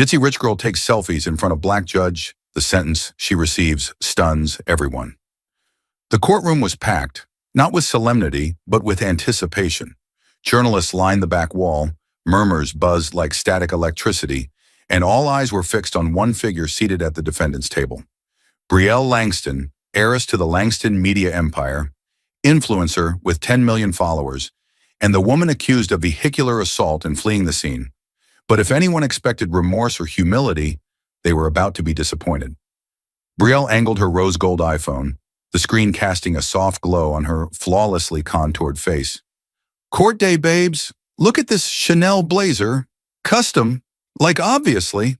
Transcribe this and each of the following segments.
Ditzy rich girl takes selfies in front of black judge. The sentence she receives stuns everyone. The courtroom was packed, not with solemnity, but with anticipation. Journalists lined the back wall, murmurs buzzed like static electricity, and all eyes were fixed on one figure seated at the defendant's table. Brielle Langston, heiress to the Langston media empire, influencer with 10 million followers, and the woman accused of vehicular assault and fleeing the scene. But if anyone expected remorse or humility, they were about to be disappointed. Brielle angled her rose gold iPhone, the screen casting a soft glow on her flawlessly contoured face. "Court day, babes. Look at this Chanel blazer. Custom. Like, obviously."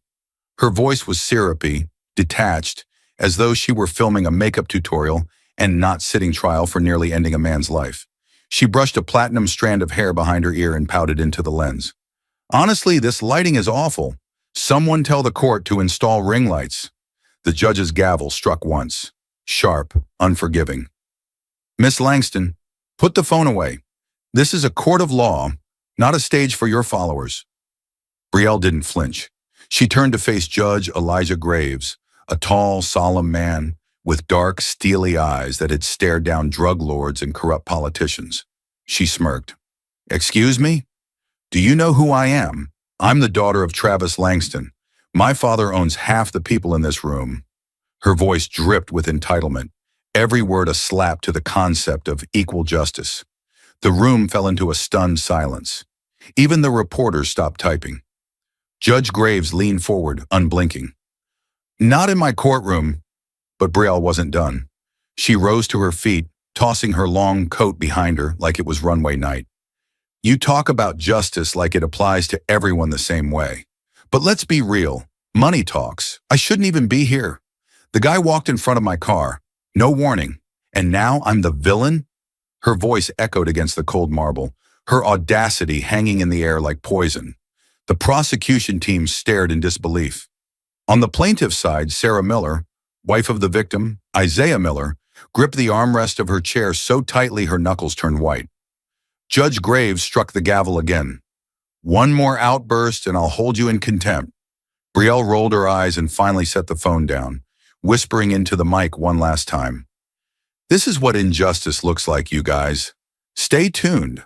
Her voice was syrupy, detached, as though she were filming a makeup tutorial and not sitting trial for nearly ending a man's life. She brushed a platinum strand of hair behind her ear and pouted into the lens. "Honestly, this lighting is awful. Someone tell the court to install ring lights." The judge's gavel struck once, sharp, unforgiving. "Miss Langston, put the phone away. This is a court of law, not a stage for your followers." Brielle didn't flinch. She turned to face Judge Elijah Graves, a tall, solemn man with dark, steely eyes that had stared down drug lords and corrupt politicians. She smirked. "Excuse me? Do you know who I am? I'm the daughter of Travis Langston. My father owns half the people in this room." Her voice dripped with entitlement, every word a slap to the concept of equal justice. The room fell into a stunned silence. Even the reporters stopped typing. Judge Graves leaned forward, unblinking. "Not in my courtroom." But Brielle wasn't done. She rose to her feet, tossing her long coat behind her like it was runway night. "You talk about justice like it applies to everyone the same way. But let's be real. Money talks. I shouldn't even be here. The guy walked in front of my car. No warning. And now I'm the villain?" Her voice echoed against the cold marble, her audacity hanging in the air like poison. The prosecution team stared in disbelief. On the plaintiff's side, Sarah Miller, wife of the victim, Isaiah Miller, gripped the armrest of her chair so tightly her knuckles turned white. Judge Graves struck the gavel again. "One more outburst and I'll hold you in contempt." Brielle rolled her eyes and finally set the phone down, whispering into the mic one last time. "This is what injustice looks like, you guys. Stay tuned."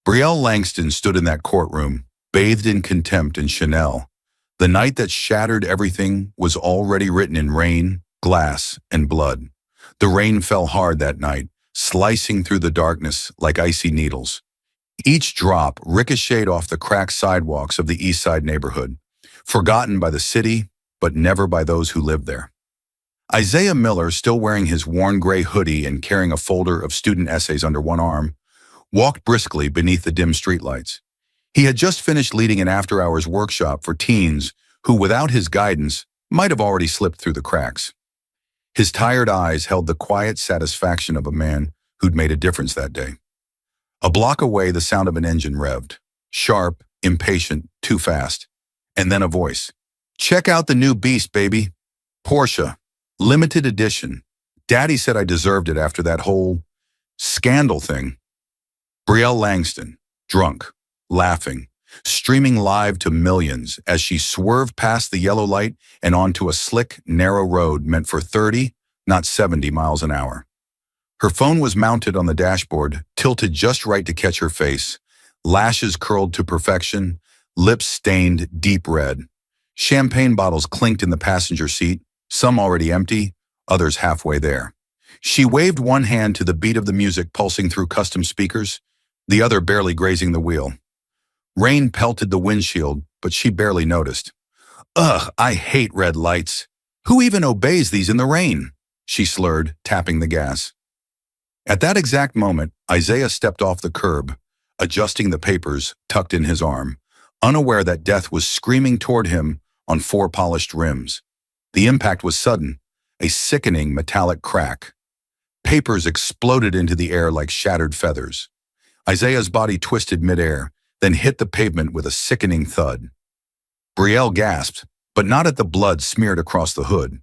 Brielle Langston stood in that courtroom, bathed in contempt and Chanel. The night that shattered everything was already written in rain, glass, and blood. The rain fell hard that night, slicing through the darkness like icy needles. Each drop ricocheted off the cracked sidewalks of the East Side neighborhood, forgotten by the city, but never by those who lived there. Isaiah Miller, still wearing his worn gray hoodie and carrying a folder of student essays under one arm, walked briskly beneath the dim streetlights. He had just finished leading an after-hours workshop for teens who, without his guidance, might have already slipped through the cracks. His tired eyes held the quiet satisfaction of a man who'd made a difference that day. A block away, the sound of an engine revved. Sharp, impatient, too fast. And then a voice. "Check out the new beast, baby. Porsche. Limited edition. Daddy said I deserved it after that whole scandal thing." Brielle Langston, drunk, laughing, streaming live to millions as she swerved past the yellow light and onto a slick, narrow road meant for 30, not 70 miles an hour. Her phone was mounted on the dashboard, tilted just right to catch her face, lashes curled to perfection, lips stained deep red. Champagne bottles clinked in the passenger seat, some already empty, others halfway there. She waved one hand to the beat of the music pulsing through custom speakers, the other barely grazing the wheel. Rain pelted the windshield, but she barely noticed. "Ugh, I hate red lights. Who even obeys these in the rain?" she slurred, tapping the gas. At that exact moment, Isaiah stepped off the curb, adjusting the papers tucked in his arm, unaware that death was screaming toward him on four polished rims. The impact was sudden, a sickening metallic crack. Papers exploded into the air like shattered feathers. Isaiah's body twisted midair, then hit the pavement with a sickening thud. Brielle gasped, but not at the blood smeared across the hood.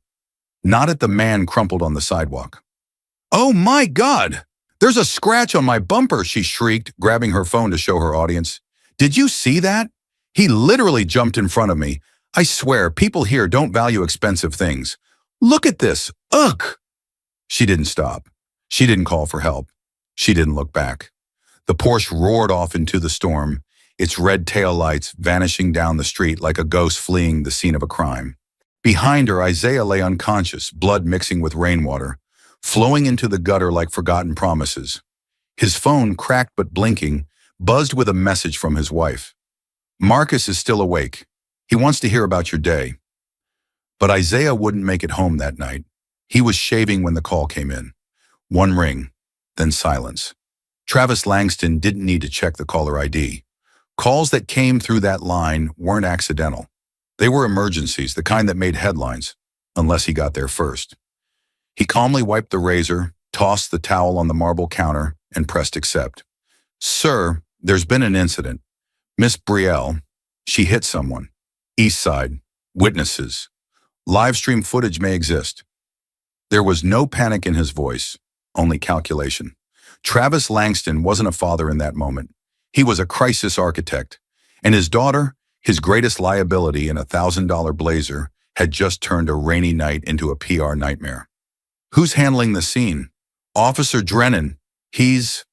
Not at the man crumpled on the sidewalk. "Oh my God! There's a scratch on my bumper," she shrieked, grabbing her phone to show her audience. "Did you see that? He literally jumped in front of me. I swear, people here don't value expensive things. Look at this. Ugh! She didn't stop. She didn't call for help. She didn't look back. The Porsche roared off into the storm, its red taillights vanishing down the street like a ghost fleeing the scene of a crime. Behind her, Isaiah lay unconscious, blood mixing with rainwater, flowing into the gutter like forgotten promises. His phone, cracked but blinking, buzzed with a message from his wife. Marcus is still awake. He wants to hear about your day. But Isaiah wouldn't make it home that night. He was shaving when the call came in. One ring, then silence. Travis Langston didn't need to check the caller ID. Calls that came through that line weren't accidental. They were emergencies, the kind that made headlines, unless he got there first. He calmly wiped the razor, tossed the towel on the marble counter, and pressed accept. Sir, there's been an incident. Miss Brielle, she hit someone. East Side. Witnesses. Live stream footage may exist. There was no panic in his voice, only calculation. Travis Langston wasn't a father in that moment. He was a crisis architect, and his daughter, his greatest liability in a $1,000 blazer, had just turned a rainy night into a PR nightmare. Who's handling the scene? Officer Drennan. He's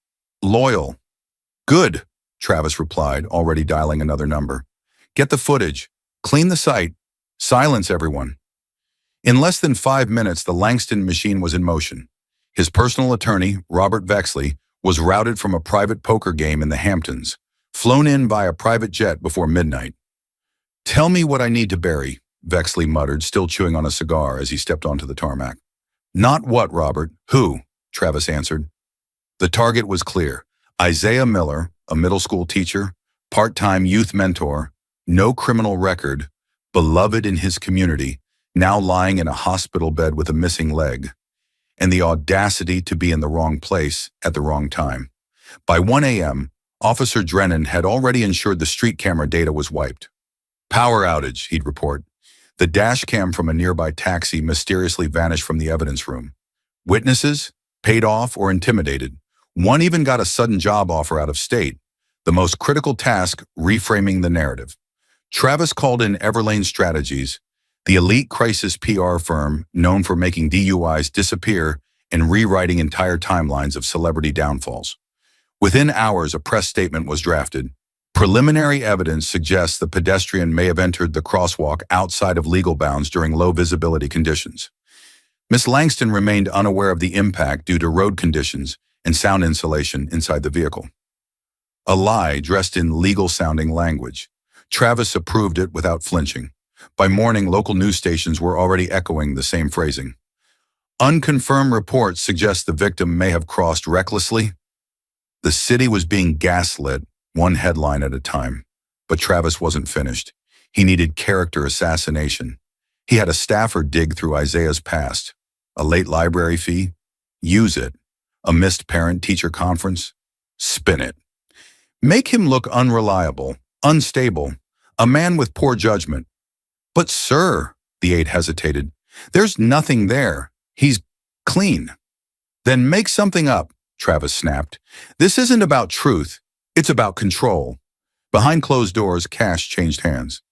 loyal. Good, Travis replied, already dialing another number. Get the footage. Clean the site. Silence everyone. In less than 5 minutes, the Langston machine was in motion. His personal attorney, Robert Vexley, was routed from a private poker game in the Hamptons, flown in by a private jet before midnight. Tell me what I need to bury, Vexley muttered, still chewing on a cigar as he stepped onto the tarmac. Not what, Robert? Who? Travis answered. The target was clear. Isaiah Miller, a middle school teacher, part-time youth mentor, no criminal record, beloved in his community, now lying in a hospital bed with a missing leg, and the audacity to be in the wrong place at the wrong time. By 1 a.m., Officer Drennan had already ensured the street camera data was wiped. Power outage, he'd report. The dash cam from a nearby taxi mysteriously vanished from the evidence room. Witnesses? Paid off or intimidated. One even got a sudden job offer out of state. The most critical task, reframing the narrative. Travis called in Everlane Strategies, the elite crisis PR firm known for making DUIs disappear and rewriting entire timelines of celebrity downfalls. Within hours, a press statement was drafted. Preliminary evidence suggests the pedestrian may have entered the crosswalk outside of legal bounds during low visibility conditions. Miss Langston remained unaware of the impact due to road conditions and sound insulation inside the vehicle. A lie dressed in legal-sounding language. Travis approved it without flinching. By morning, local news stations were already echoing the same phrasing. Unconfirmed reports suggest the victim may have crossed recklessly. The city was being gaslit, one headline at a time. But Travis wasn't finished. He needed character assassination. He had a staffer dig through Isaiah's past. A late library fee? Use it. A missed parent-teacher conference? Spin it. Make him look unreliable, unstable, a man with poor judgment. But sir, the aide hesitated, there's nothing there. He's clean. Then make something up, Travis snapped. This isn't about truth. It's about control. Behind closed doors, cash changed hands.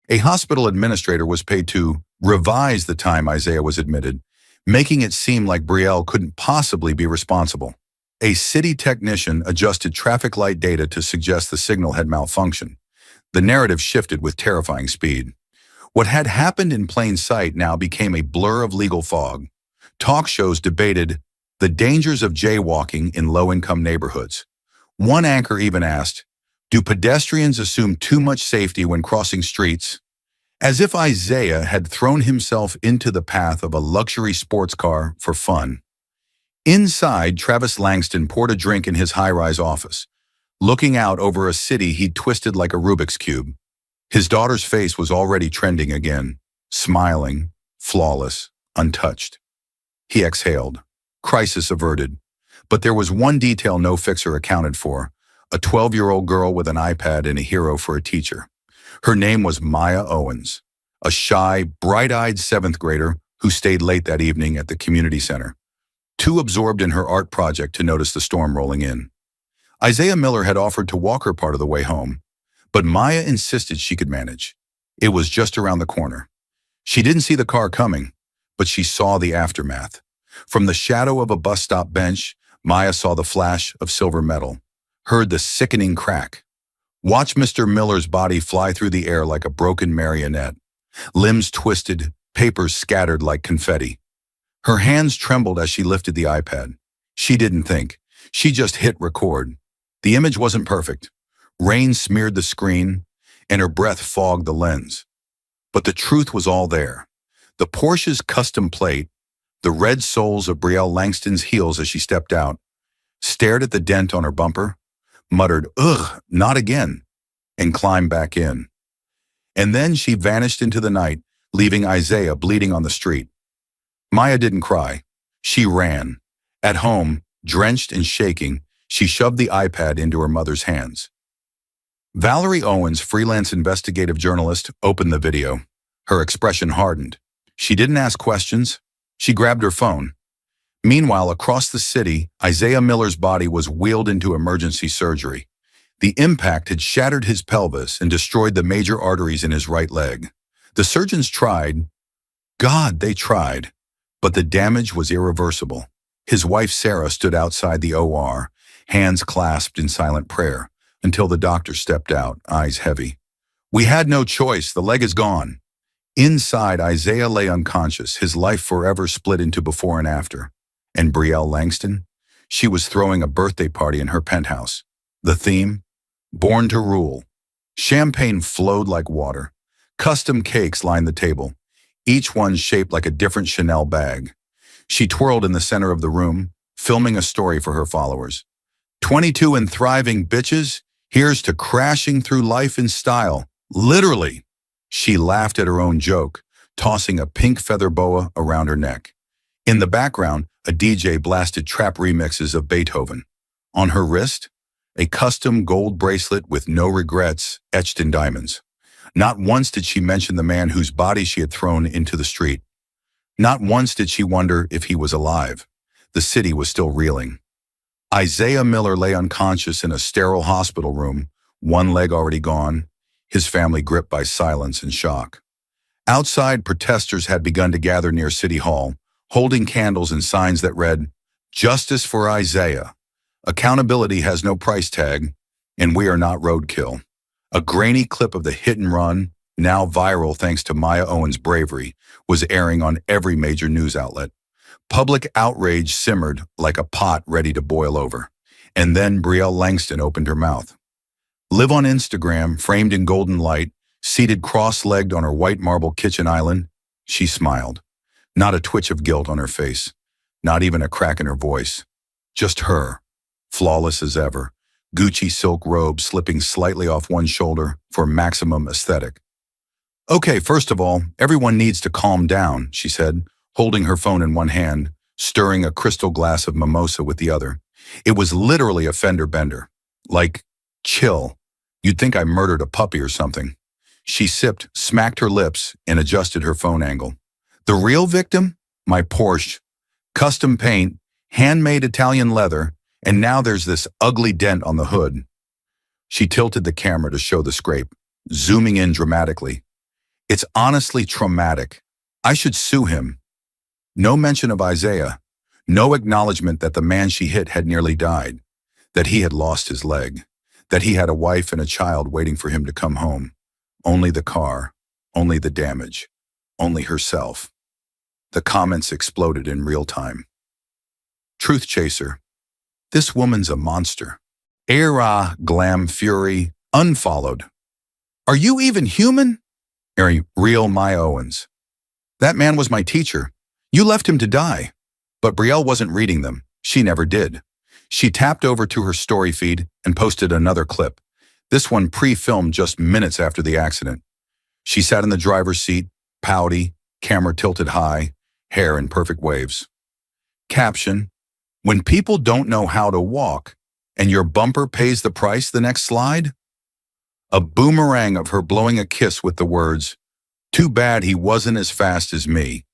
A hospital administrator was paid to revise the time Isaiah was admitted, making it seem like Brielle couldn't possibly be responsible. A city technician adjusted traffic light data to suggest the signal had malfunctioned. The narrative shifted with terrifying speed. What had happened in plain sight now became a blur of legal fog. Talk shows debated the dangers of jaywalking in low-income neighborhoods. One anchor even asked, do pedestrians assume too much safety when crossing streets? As if Isaiah had thrown himself into the path of a luxury sports car for fun. Inside, Travis Langston poured a drink in his high-rise office, looking out over a city he'd twisted like a Rubik's Cube. His daughter's face was already trending again, smiling, flawless, untouched. He exhaled, crisis averted. But there was one detail no fixer accounted for, a 12-year-old girl with an iPad and a hero for a teacher. Her name was Maya Owens, a shy, bright-eyed 7th grader who stayed late that evening at the community center, too absorbed in her art project to notice the storm rolling in. Isaiah Miller had offered to walk her part of the way home, but Maya insisted she could manage. It was just around the corner. She didn't see the car coming, but she saw the aftermath. From the shadow of a bus stop bench, Maya saw the flash of silver metal, heard the sickening crack. Watched Mr. Miller's body fly through the air like a broken marionette, limbs twisted, papers scattered like confetti. Her hands trembled as she lifted the iPad. She didn't think. She just hit record. The image wasn't perfect. Rain smeared the screen, and her breath fogged the lens. But the truth was all there. The Porsche's custom plate, the red soles of Brielle Langston's heels as she stepped out, stared at the dent on her bumper, muttered, "Ugh, not again," and climbed back in. And then she vanished into the night, leaving Isaiah bleeding on the street. Maya didn't cry. She ran. At home, drenched and shaking, she shoved the iPad into her mother's hands. Valerie Owens, freelance investigative journalist, opened the video. Her expression hardened. She didn't ask questions. She grabbed her phone. Meanwhile, across the city, Isaiah Miller's body was wheeled into emergency surgery. The impact had shattered his pelvis and destroyed the major arteries in his right leg. The surgeons tried. God, they tried. But the damage was irreversible. His wife Sarah stood outside the OR, hands clasped in silent prayer, until the doctor stepped out, eyes heavy. "We had no choice. The leg is gone." Inside, Isaiah lay unconscious, his life forever split into before and after. And Brielle Langston? She was throwing a birthday party in her penthouse. The theme? Born to Rule. Champagne flowed like water. Custom cakes lined the table, each one shaped like a different Chanel bag. She twirled in the center of the room, filming a story for her followers. 22 and thriving bitches, here's to crashing through life in style. Literally. She laughed at her own joke, tossing a pink feather boa around her neck. In the background, a DJ blasted trap remixes of Beethoven. On her wrist, a custom gold bracelet with "no regrets" etched in diamonds. Not once did she mention the man whose body she had thrown into the street. Not once did she wonder if he was alive. The city was still reeling. Isaiah Miller lay unconscious in a sterile hospital room, one leg already gone, his family gripped by silence and shock. Outside, protesters had begun to gather near City Hall, holding candles and signs that read, "Justice for Isaiah. Accountability has no price tag, and we are not roadkill." A grainy clip of the hit and run, now viral thanks to Maya Owens' bravery, was airing on every major news outlet. Public outrage simmered like a pot ready to boil over. And then Brielle Langston opened her mouth. Live on Instagram, framed in golden light, seated cross-legged on her white marble kitchen island, she smiled. Not a twitch of guilt on her face, not even a crack in her voice. Just her, flawless as ever, Gucci silk robe slipping slightly off one shoulder for maximum aesthetic. "Okay, first of all, everyone needs to calm down," she said, holding her phone in one hand, stirring a crystal glass of mimosa with the other. It was literally a fender bender. Like, chill. You'd think I murdered a puppy or something. She sipped, smacked her lips, and adjusted her phone angle. "The real victim? My Porsche. Custom paint, handmade Italian leather, and now there's this ugly dent on the hood." She tilted the camera to show the scrape, zooming in dramatically. "It's honestly traumatic. I should sue him." No mention of Isaiah. No acknowledgement that the man she hit had nearly died, that he had lost his leg, that he had a wife and a child waiting for him to come home. Only the car, only the damage, only herself. The comments exploded in real time. Truth chaser. This woman's a monster. Era, glam, fury, unfollowed. Are you even human? Real Maya Owens. That man was my teacher. You left him to die. But Brielle wasn't reading them. She never did. She tapped over to her story feed and posted another clip. This one pre-filmed just minutes after the accident. She sat in the driver's seat, pouty, camera tilted high, hair in perfect waves. Caption: "When people don't know how to walk, and your bumper pays the price the next slide?" A boomerang of her blowing a kiss with the words, "Too bad he wasn't as fast as me."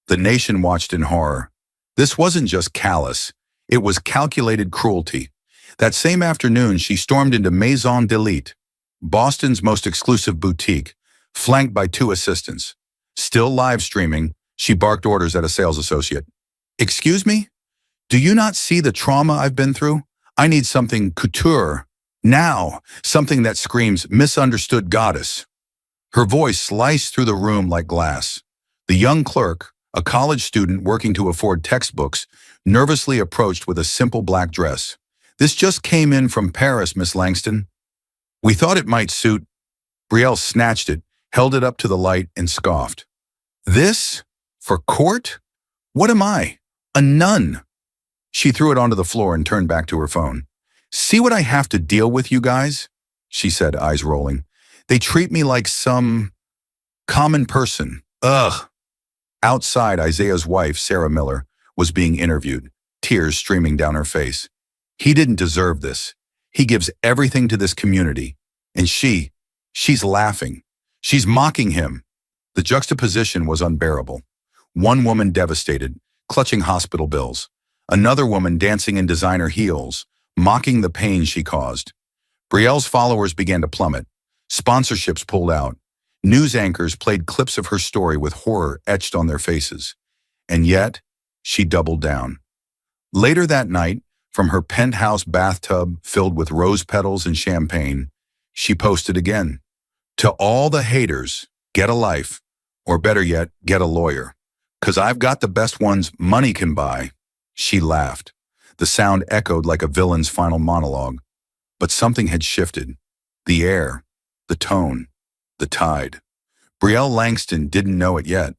The nation watched in horror. This wasn't just callous. It was calculated cruelty. That same afternoon, she stormed into Maison d'Elite, Boston's most exclusive boutique, flanked by two assistants. Still live streaming, she barked orders at a sales associate. "Excuse me? Do you not see the trauma I've been through? I need something couture. Now, something that screams misunderstood goddess." Her voice sliced through the room like glass. The young clerk, a college student working to afford textbooks, nervously approached with a simple black dress. "This just came in from Paris, Miss Langston." "We thought it might suit." Brielle snatched it, held it up to the light, and scoffed. "This? For court? What am I? A nun?" She threw it onto the floor and turned back to her phone. "See what I have to deal with, you guys?" she said, eyes rolling. "They treat me like some common person. Ugh." Outside, Isaiah's wife, Sarah Miller, was being interviewed, tears streaming down her face. "He didn't deserve this. He gives everything to this community. And she's laughing. She's mocking him." The juxtaposition was unbearable. One woman devastated, clutching hospital bills. Another woman dancing in designer heels, mocking the pain she caused. Brielle's followers began to plummet. Sponsorships pulled out. News anchors played clips of her story with horror etched on their faces. And yet, she doubled down. Later that night, from her penthouse bathtub filled with rose petals and champagne, she posted again. "To all the haters, get a life, or better yet, get a lawyer. 'Cause I've got the best ones money can buy." She laughed. The sound echoed like a villain's final monologue. But something had shifted. The air, the tone, the tide. Brielle Langston didn't know it yet,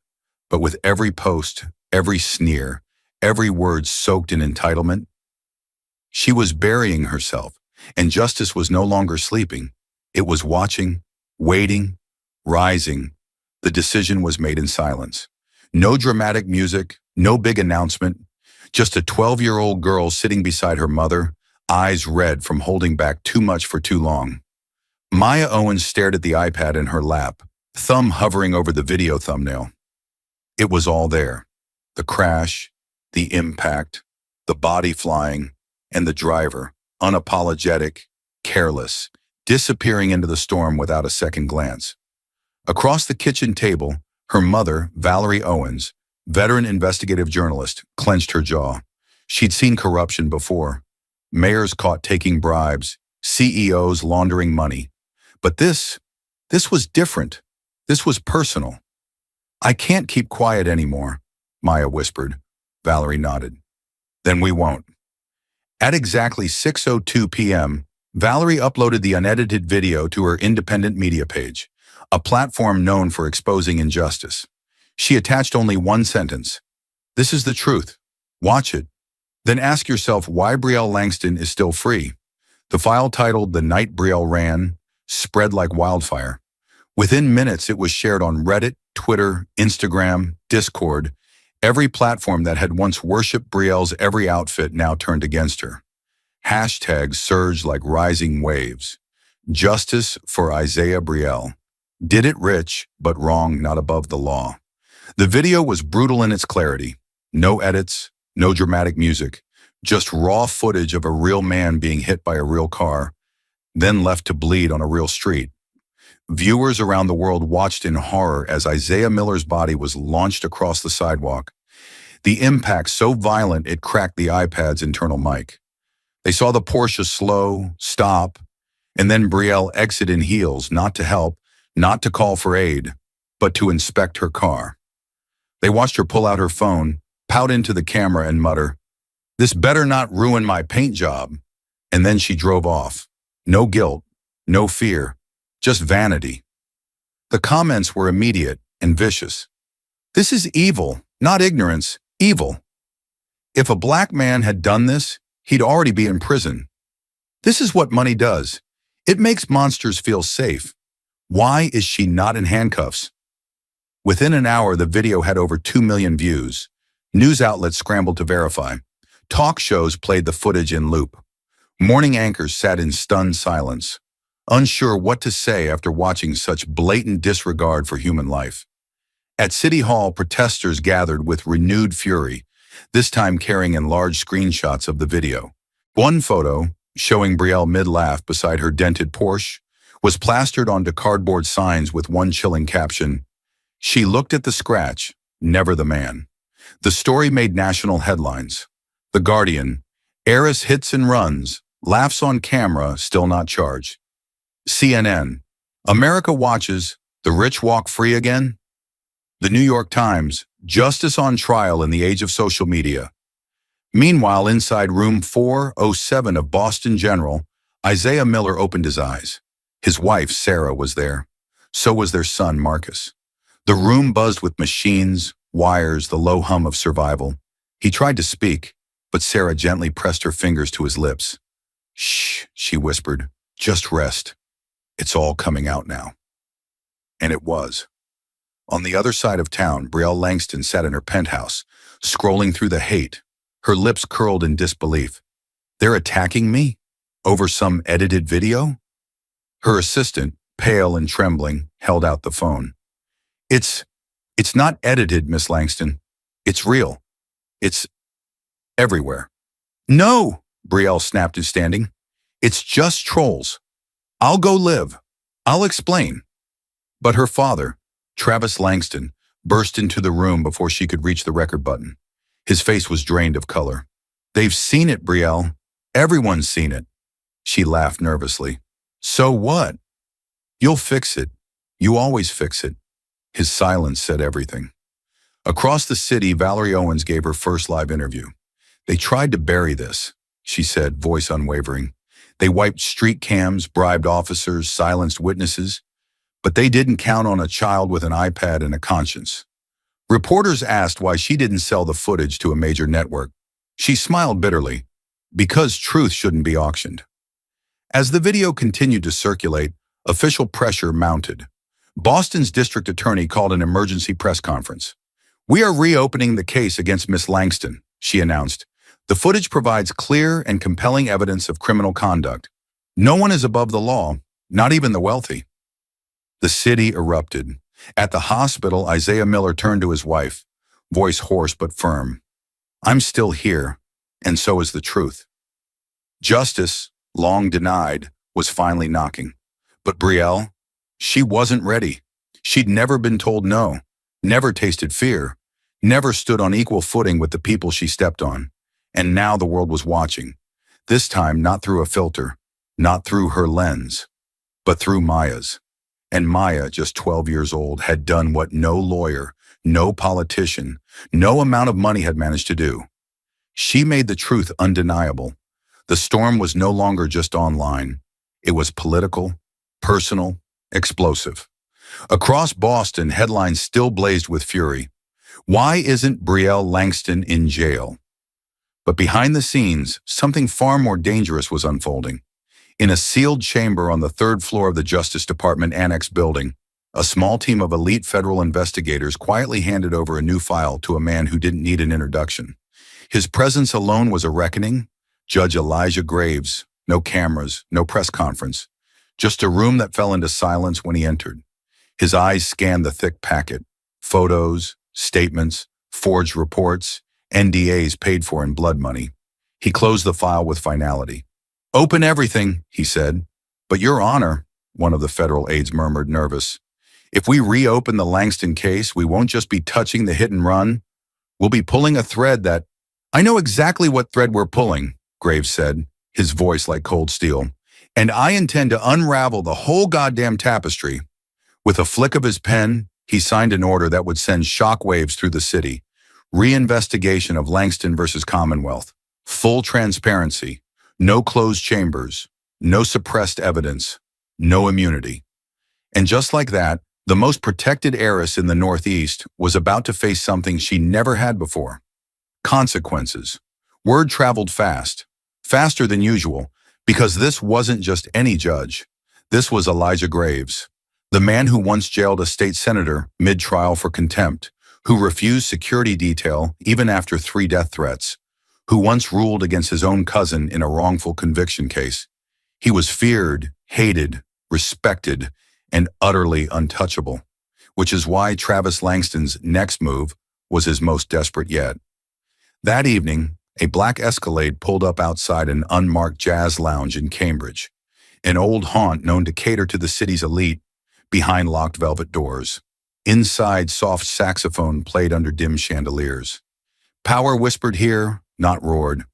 but with every post, every sneer, every word soaked in entitlement, she was burying herself, and justice was no longer sleeping. It was watching, waiting, rising. The decision was made in silence. No dramatic music, no big announcement, just a 12-year-old girl sitting beside her mother, eyes red from holding back too much for too long. Maya Owens stared at the iPad in her lap, thumb hovering over the video thumbnail. It was all there. The crash, the impact, the body flying, and the driver, unapologetic, careless, disappearing into the storm without a second glance. Across the kitchen table, her mother, Valerie Owens, veteran investigative journalist, clenched her jaw. She'd seen corruption before. Mayors caught taking bribes, CEOs laundering money. But this was different. This was personal. "I can't keep quiet anymore," Maya whispered. Valerie nodded. "Then we won't." At exactly 6:02 p.m., Valerie uploaded the unedited video to her independent media page, a platform known for exposing injustice. She attached only one sentence. "This is the truth. Watch it. Then ask yourself why Brielle Langston is still free." The file, titled "The Night Brielle Ran," spread like wildfire. Within minutes, it was shared on Reddit, Twitter, Instagram, Discord. Every platform that had once worshipped Brielle's every outfit now turned against her. Hashtags surged like rising waves. Justice for Isaiah Brielle. Did it rich, but wrong not above the law. The video was brutal in its clarity. No edits, no dramatic music, just raw footage of a real man being hit by a real car, then left to bleed on a real street. Viewers around the world watched in horror as Isaiah Miller's body was launched across the sidewalk. The impact so violent it cracked the iPad's internal mic. They saw the Porsche slow, stop, and then Brielle exit in heels, not to help, not to call for aid, but to inspect her car. They watched her pull out her phone, pout into the camera and mutter, "This better not ruin my paint job." And then she drove off. No guilt, no fear, just vanity. The comments were immediate and vicious. "This is evil, not ignorance, evil. If a black man had done this, he'd already be in prison. This is what money does. It makes monsters feel safe. Why is she not in handcuffs?" Within an hour, the video had over 2 million views. News outlets scrambled to verify. Talk shows played the footage in loop. Morning anchors sat in stunned silence, unsure what to say after watching such blatant disregard for human life. At City Hall, protesters gathered with renewed fury, this time carrying in large screenshots of the video. One photo, showing Brielle mid-laugh beside her dented Porsche, was plastered onto cardboard signs with one chilling caption, "She looked at the scratch, never the man." The story made national headlines. The Guardian, "Heiress hits and runs, laughs on camera, still not charged." CNN, "America watches, the rich walk free again." The New York Times, "Justice on trial in the age of social media." Meanwhile, inside room 407 of Boston General, Isaiah Miller opened his eyes. His wife, Sarah, was there. So was their son, Marcus. The room buzzed with machines, wires, the low hum of survival. He tried to speak, but Sarah gently pressed her fingers to his lips. "Shh," she whispered. "Just rest. It's all coming out now." And it was. On the other side of town, Brielle Langston sat in her penthouse, scrolling through the hate, her lips curled in disbelief. They're attacking me? Over some edited video? Her assistant, pale and trembling, held out the phone. It's not edited, Miss Langston. It's real. It's everywhere." "No," Brielle snapped, standing. "It's just trolls. I'll go live. I'll explain." But her father, Travis Langston, burst into the room before she could reach the record button. His face was drained of color. "They've seen it, Brielle. Everyone's seen it." She laughed nervously. "So what? You'll fix it. You always fix it." His silence said everything. Across the city, Valerie Owens gave her first live interview. "They tried to bury this," she said, voice unwavering. "They wiped street cams, bribed officers, silenced witnesses. But they didn't count on a child with an iPad and a conscience." Reporters asked why she didn't sell the footage to a major network. She smiled bitterly. Because truth shouldn't be auctioned. As the video continued to circulate, official pressure mounted. Boston's district attorney called an emergency press conference. "We are reopening the case against Miss Langston," she announced. "The footage provides clear and compelling evidence of criminal conduct. No one is above the law, not even the wealthy." The city erupted. At the hospital, Isaiah Miller turned to his wife, voice hoarse but firm. "I'm still here, and so is the truth." Justice, long denied, was finally knocking. But Brielle, she wasn't ready. She'd never been told no, never tasted fear, never stood on equal footing with the people she stepped on. And now the world was watching. This time not through a filter, not through her lens, but through Maya's. And Maya, just 12 years old, had done what no lawyer, no politician, no amount of money had managed to do. She made the truth undeniable. The storm was no longer just online. It was political, personal, explosive. Across Boston, headlines still blazed with fury. Why isn't Brielle Langston in jail? But behind the scenes, something far more dangerous was unfolding. In a sealed chamber on the third floor of the Justice Department Annex building, a small team of elite federal investigators quietly handed over a new file to a man who didn't need an introduction. His presence alone was a reckoning. Judge Elijah Graves, no cameras, no press conference, just a room that fell into silence when he entered. His eyes scanned the thick packet, photos, statements, forged reports, NDAs paid for in blood money. He closed the file with finality. "Open everything," he said. "But Your Honor," one of the federal aides murmured, nervous, "if we reopen the Langston case, we won't just be touching the hit and run. We'll be pulling a thread that—" "I know exactly what thread we're pulling," Graves said, his voice like cold steel. "And I intend to unravel the whole goddamn tapestry." With a flick of his pen, he signed an order that would send shockwaves through the city. Reinvestigation of Langston versus Commonwealth. Full transparency. No closed chambers. No suppressed evidence. No immunity. And just like that, the most protected heiress in the Northeast was about to face something she never had before. Consequences. Word traveled fast. Faster than usual, because this wasn't just any judge. This was Elijah Graves, the man who once jailed a state senator mid-trial for contempt, who refused security detail even after 3 death threats, who once ruled against his own cousin in a wrongful conviction case. He was feared, hated, respected, and utterly untouchable, which is why Travis Langston's next move was his most desperate yet. That evening, a black Escalade pulled up outside an unmarked jazz lounge in Cambridge. an old haunt known to cater to the city's elite, behind locked velvet doors. Inside, soft saxophone played under dim chandeliers. Power whispered here, not roared.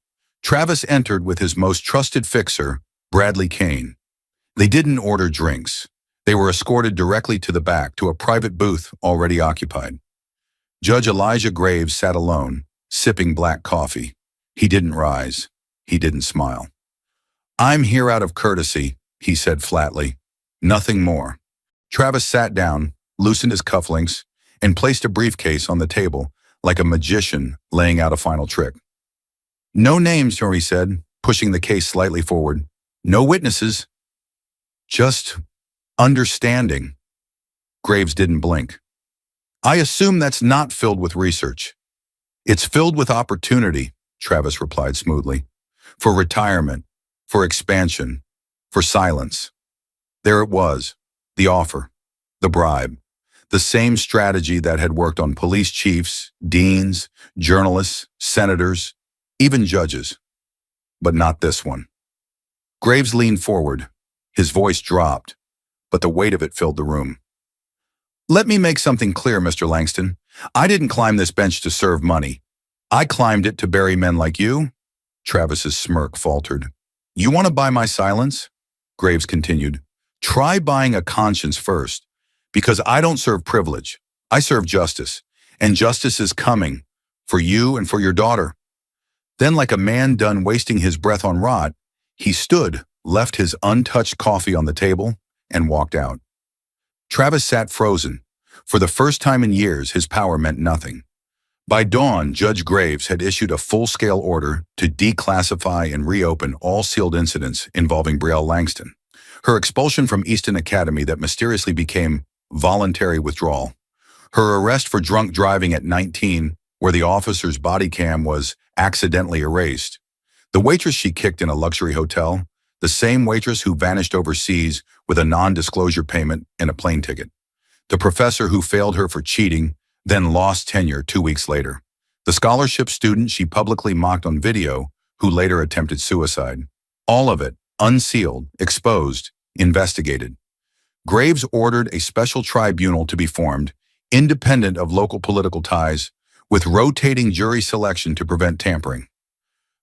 Travis entered with his most trusted fixer, Bradley Kane. They didn't order drinks. They were escorted directly to the back to a private booth already occupied. Judge Elijah Graves sat alone, sipping black coffee. He didn't rise. He didn't smile. "I'm here out of courtesy," he said flatly. Nothing more. Travis sat down, loosened his cufflinks, and placed a briefcase on the table like a magician laying out a final trick. "No names," he said, pushing the case slightly forward. "No witnesses. Just understanding." Graves didn't blink. "I assume that's not filled with research." "It's filled with opportunity," Travis replied smoothly. "For retirement, for expansion, for silence." There it was, the offer, the bribe, the same strategy that had worked on police chiefs, deans, journalists, senators, even judges. But not this one. Graves leaned forward. His voice dropped, but the weight of it filled the room. "Let me make something clear, Mr. Langston. I didn't climb this bench to serve money. I climbed it to bury men like you." Travis's smirk faltered. "You want to buy my silence?" Graves continued. "Try buying a conscience first, because I don't serve privilege. I serve justice, and justice is coming, for you and for your daughter." Then, like a man done wasting his breath on rot, he stood, left his untouched coffee on the table, and walked out. Travis sat frozen. For the first time in years, his power meant nothing. By dawn, Judge Graves had issued a full-scale order to declassify and reopen all sealed incidents involving Brielle Langston. Her expulsion from Easton Academy that mysteriously became voluntary withdrawal. Her arrest for drunk driving at 19, where the officer's body cam was accidentally erased. The waitress she kicked in a luxury hotel, the same waitress who vanished overseas with a non-disclosure payment and a plane ticket. The professor who failed her for cheating, then lost tenure 2 weeks later. The scholarship student she publicly mocked on video, who later attempted suicide. All of it, unsealed, exposed, investigated. Graves ordered a special tribunal to be formed, independent of local political ties, with rotating jury selection to prevent tampering.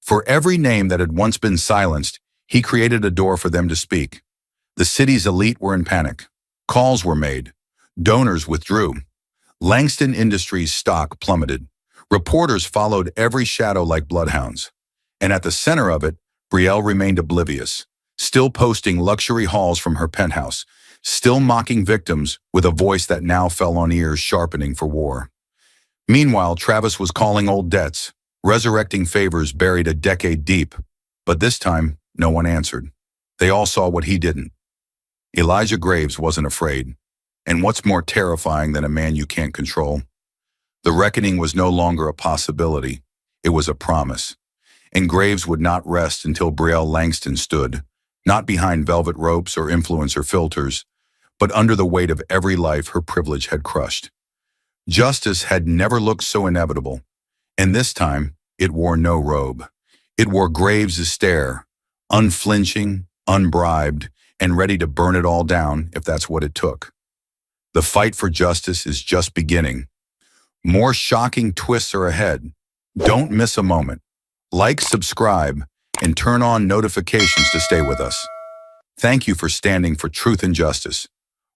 For every name that had once been silenced, he created a door for them to speak. The city's elite were in panic. Calls were made. Donors withdrew. Langston Industries' stock plummeted. Reporters followed every shadow like bloodhounds. And at the center of it, Brielle remained oblivious, still posting luxury hauls from her penthouse, still mocking victims with a voice that now fell on ears sharpening for war. Meanwhile, Travis was calling old debts, resurrecting favors buried a decade deep. But this time, no one answered. They all saw what he didn't. Elijah Graves wasn't afraid. And what's more terrifying than a man you can't control? The reckoning was no longer a possibility. It was a promise. And Graves would not rest until Brielle Langston stood, not behind velvet ropes or influencer filters, but under the weight of every life her privilege had crushed. Justice had never looked so inevitable, and this time it wore no robe. It wore Graves' stare, unflinching, unbribed, and ready to burn it all down if that's what it took. The fight for justice is just beginning. More shocking twists are ahead. Don't miss a moment. Like, subscribe, and turn on notifications to stay with us. Thank you for standing for truth and justice.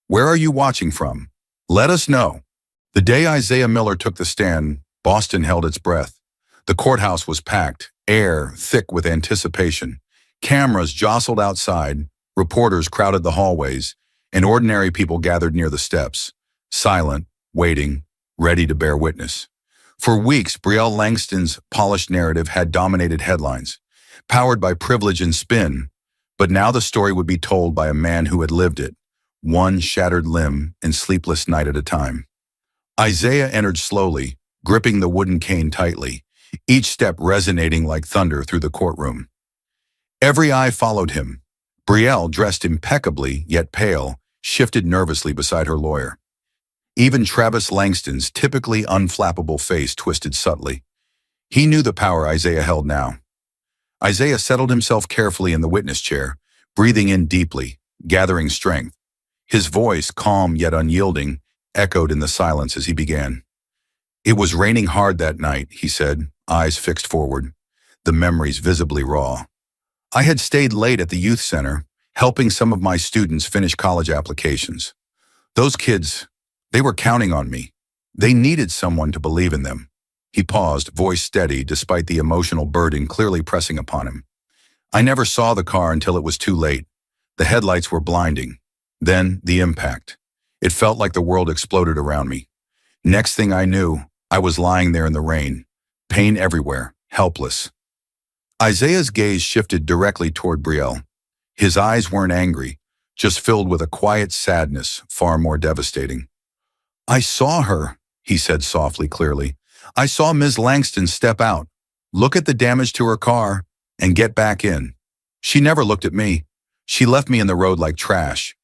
Where are you watching from? Let us know. The day Isaiah Miller took the stand, Boston held its breath. The courthouse was packed, air thick with anticipation. Cameras jostled outside, reporters crowded the hallways, and ordinary people gathered near the steps, silent, waiting, ready to bear witness. For weeks, Brielle Langston's polished narrative had dominated headlines, powered by privilege and spin, but now the story would be told by a man who had lived it, one shattered limb and sleepless night at a time. Isaiah entered slowly, gripping the wooden cane tightly, each step resonating like thunder through the courtroom. Every eye followed him. Brielle, dressed impeccably, yet pale, shifted nervously beside her lawyer. Even Travis Langston's typically unflappable face twisted subtly. He knew the power Isaiah held now. Isaiah settled himself carefully in the witness chair, breathing in deeply, gathering strength. His voice, calm yet unyielding, echoed in the silence as he began. It was raining hard that night, he said, eyes fixed forward, the memories visibly raw. I had stayed late at the youth center, helping some of my students finish college applications. Those kids, they were counting on me. They needed someone to believe in them. He paused, voice steady despite the emotional burden clearly pressing upon him. I never saw the car until it was too late. The headlights were blinding. Then, the impact. It felt like the world exploded around me. Next thing I knew, I was lying there in the rain, pain everywhere, helpless. Isaiah's gaze shifted directly toward Brielle. His eyes weren't angry, just filled with a quiet sadness far more devastating. I saw her, he said softly, clearly. I saw Ms. Langston step out, look at the damage to her car, and get back in. She never looked at me. She left me in the road like trash.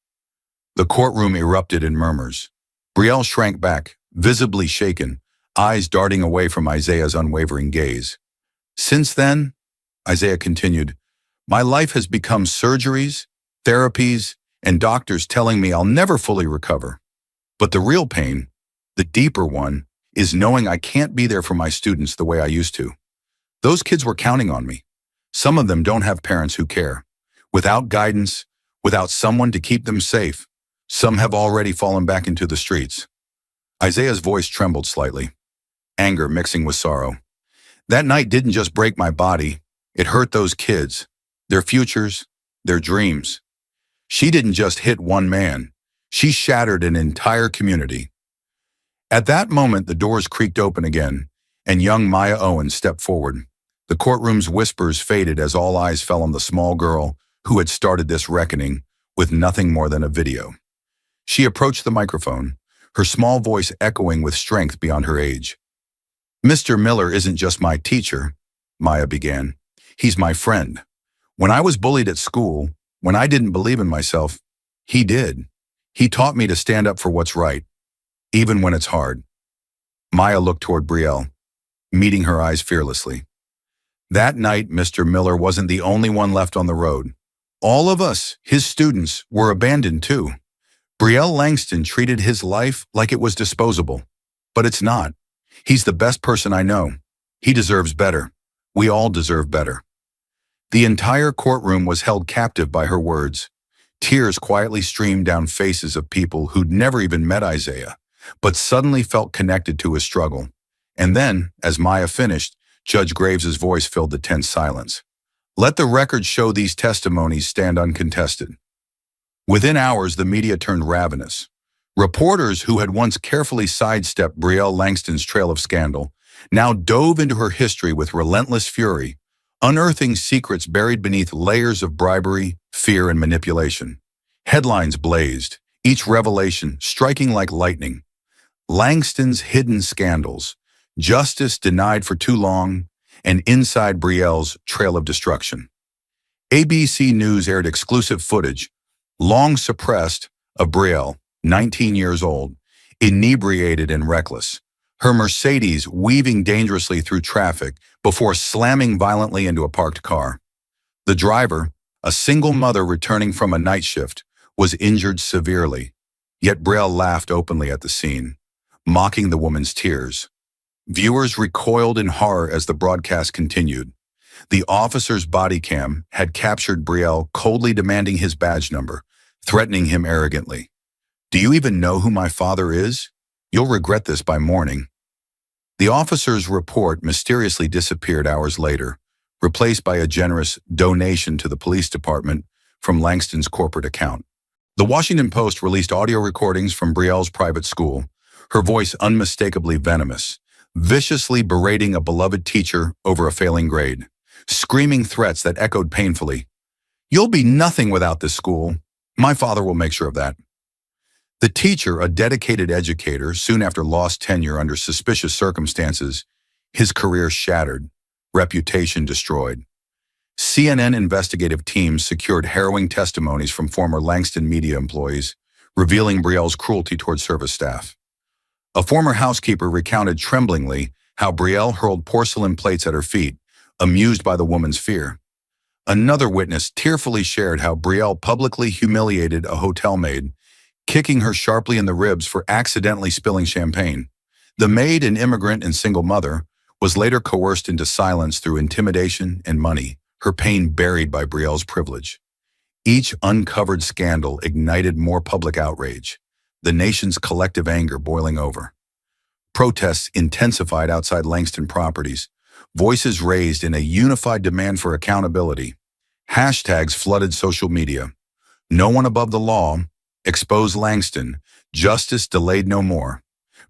The courtroom erupted in murmurs. Brielle shrank back, visibly shaken, eyes darting away from Isaiah's unwavering gaze. Since then, Isaiah continued, my life has become surgeries, therapies, and doctors telling me I'll never fully recover. But the real pain, the deeper one, is knowing I can't be there for my students the way I used to. Those kids were counting on me. Some of them don't have parents who care. Without guidance, without someone to keep them safe, some have already fallen back into the streets. Isaiah's voice trembled slightly, anger mixing with sorrow. That night didn't just break my body, it hurt those kids, their futures, their dreams. She didn't just hit one man, she shattered an entire community. At that moment, the doors creaked open again, and young Maya Owen stepped forward. The courtroom's whispers faded as all eyes fell on the small girl who had started this reckoning with nothing more than a video. She approached the microphone, her small voice echoing with strength beyond her age. Mr. Miller isn't just my teacher, Maya began. He's my friend. When I was bullied at school, when I didn't believe in myself, he did. He taught me to stand up for what's right, even when it's hard. Maya looked toward Brielle, meeting her eyes fearlessly. That night, Mr. Miller wasn't the only one left on the road. All of us, his students, were abandoned too. Brielle Langston treated his life like it was disposable. But it's not. He's the best person I know. He deserves better. We all deserve better. The entire courtroom was held captive by her words. Tears quietly streamed down faces of people who'd never even met Isaiah, but suddenly felt connected to his struggle. And then, as Maya finished, Judge Graves's voice filled the tense silence. Let the record show these testimonies stand uncontested. Within hours, the media turned ravenous. Reporters who had once carefully sidestepped Brielle Langston's trail of scandal now dove into her history with relentless fury, unearthing secrets buried beneath layers of bribery, fear, and manipulation. Headlines blazed, each revelation striking like lightning. Langston's hidden scandals, justice denied for too long, and inside Brielle's trail of destruction. ABC News aired exclusive footage, long suppressed, of Brielle, 19 years old, inebriated and reckless, her Mercedes weaving dangerously through traffic before slamming violently into a parked car. The driver, a single mother returning from a night shift, was injured severely, yet Brielle laughed openly at the scene, mocking the woman's tears. Viewers recoiled in horror as the broadcast continued. The officer's body cam had captured Brielle coldly demanding his badge number, threatening him arrogantly. Do you even know who my father is? You'll regret this by morning. The officer's report mysteriously disappeared hours later, replaced by a generous donation to the police department from Langston's corporate account. The Washington Post released audio recordings from Brielle's private school, her voice unmistakably venomous, viciously berating a beloved teacher over a failing grade, screaming threats that echoed painfully. You'll be nothing without this school. My father will make sure of that. The teacher, a dedicated educator, soon after lost tenure under suspicious circumstances, his career shattered, reputation destroyed. CNN investigative teams secured harrowing testimonies from former Langston media employees, revealing Brielle's cruelty toward service staff. A former housekeeper recounted tremblingly how Brielle hurled porcelain plates at her feet, amused by the woman's fear. Another witness tearfully shared how Brielle publicly humiliated a hotel maid, kicking her sharply in the ribs for accidentally spilling champagne. The maid, an immigrant and single mother, was later coerced into silence through intimidation and money, her pain buried by Brielle's privilege. Each uncovered scandal ignited more public outrage, the nation's collective anger boiling over. Protests intensified outside Langston properties, voices raised in a unified demand for accountability. Hashtags flooded social media. No one above the law, expose Langston, justice delayed no more.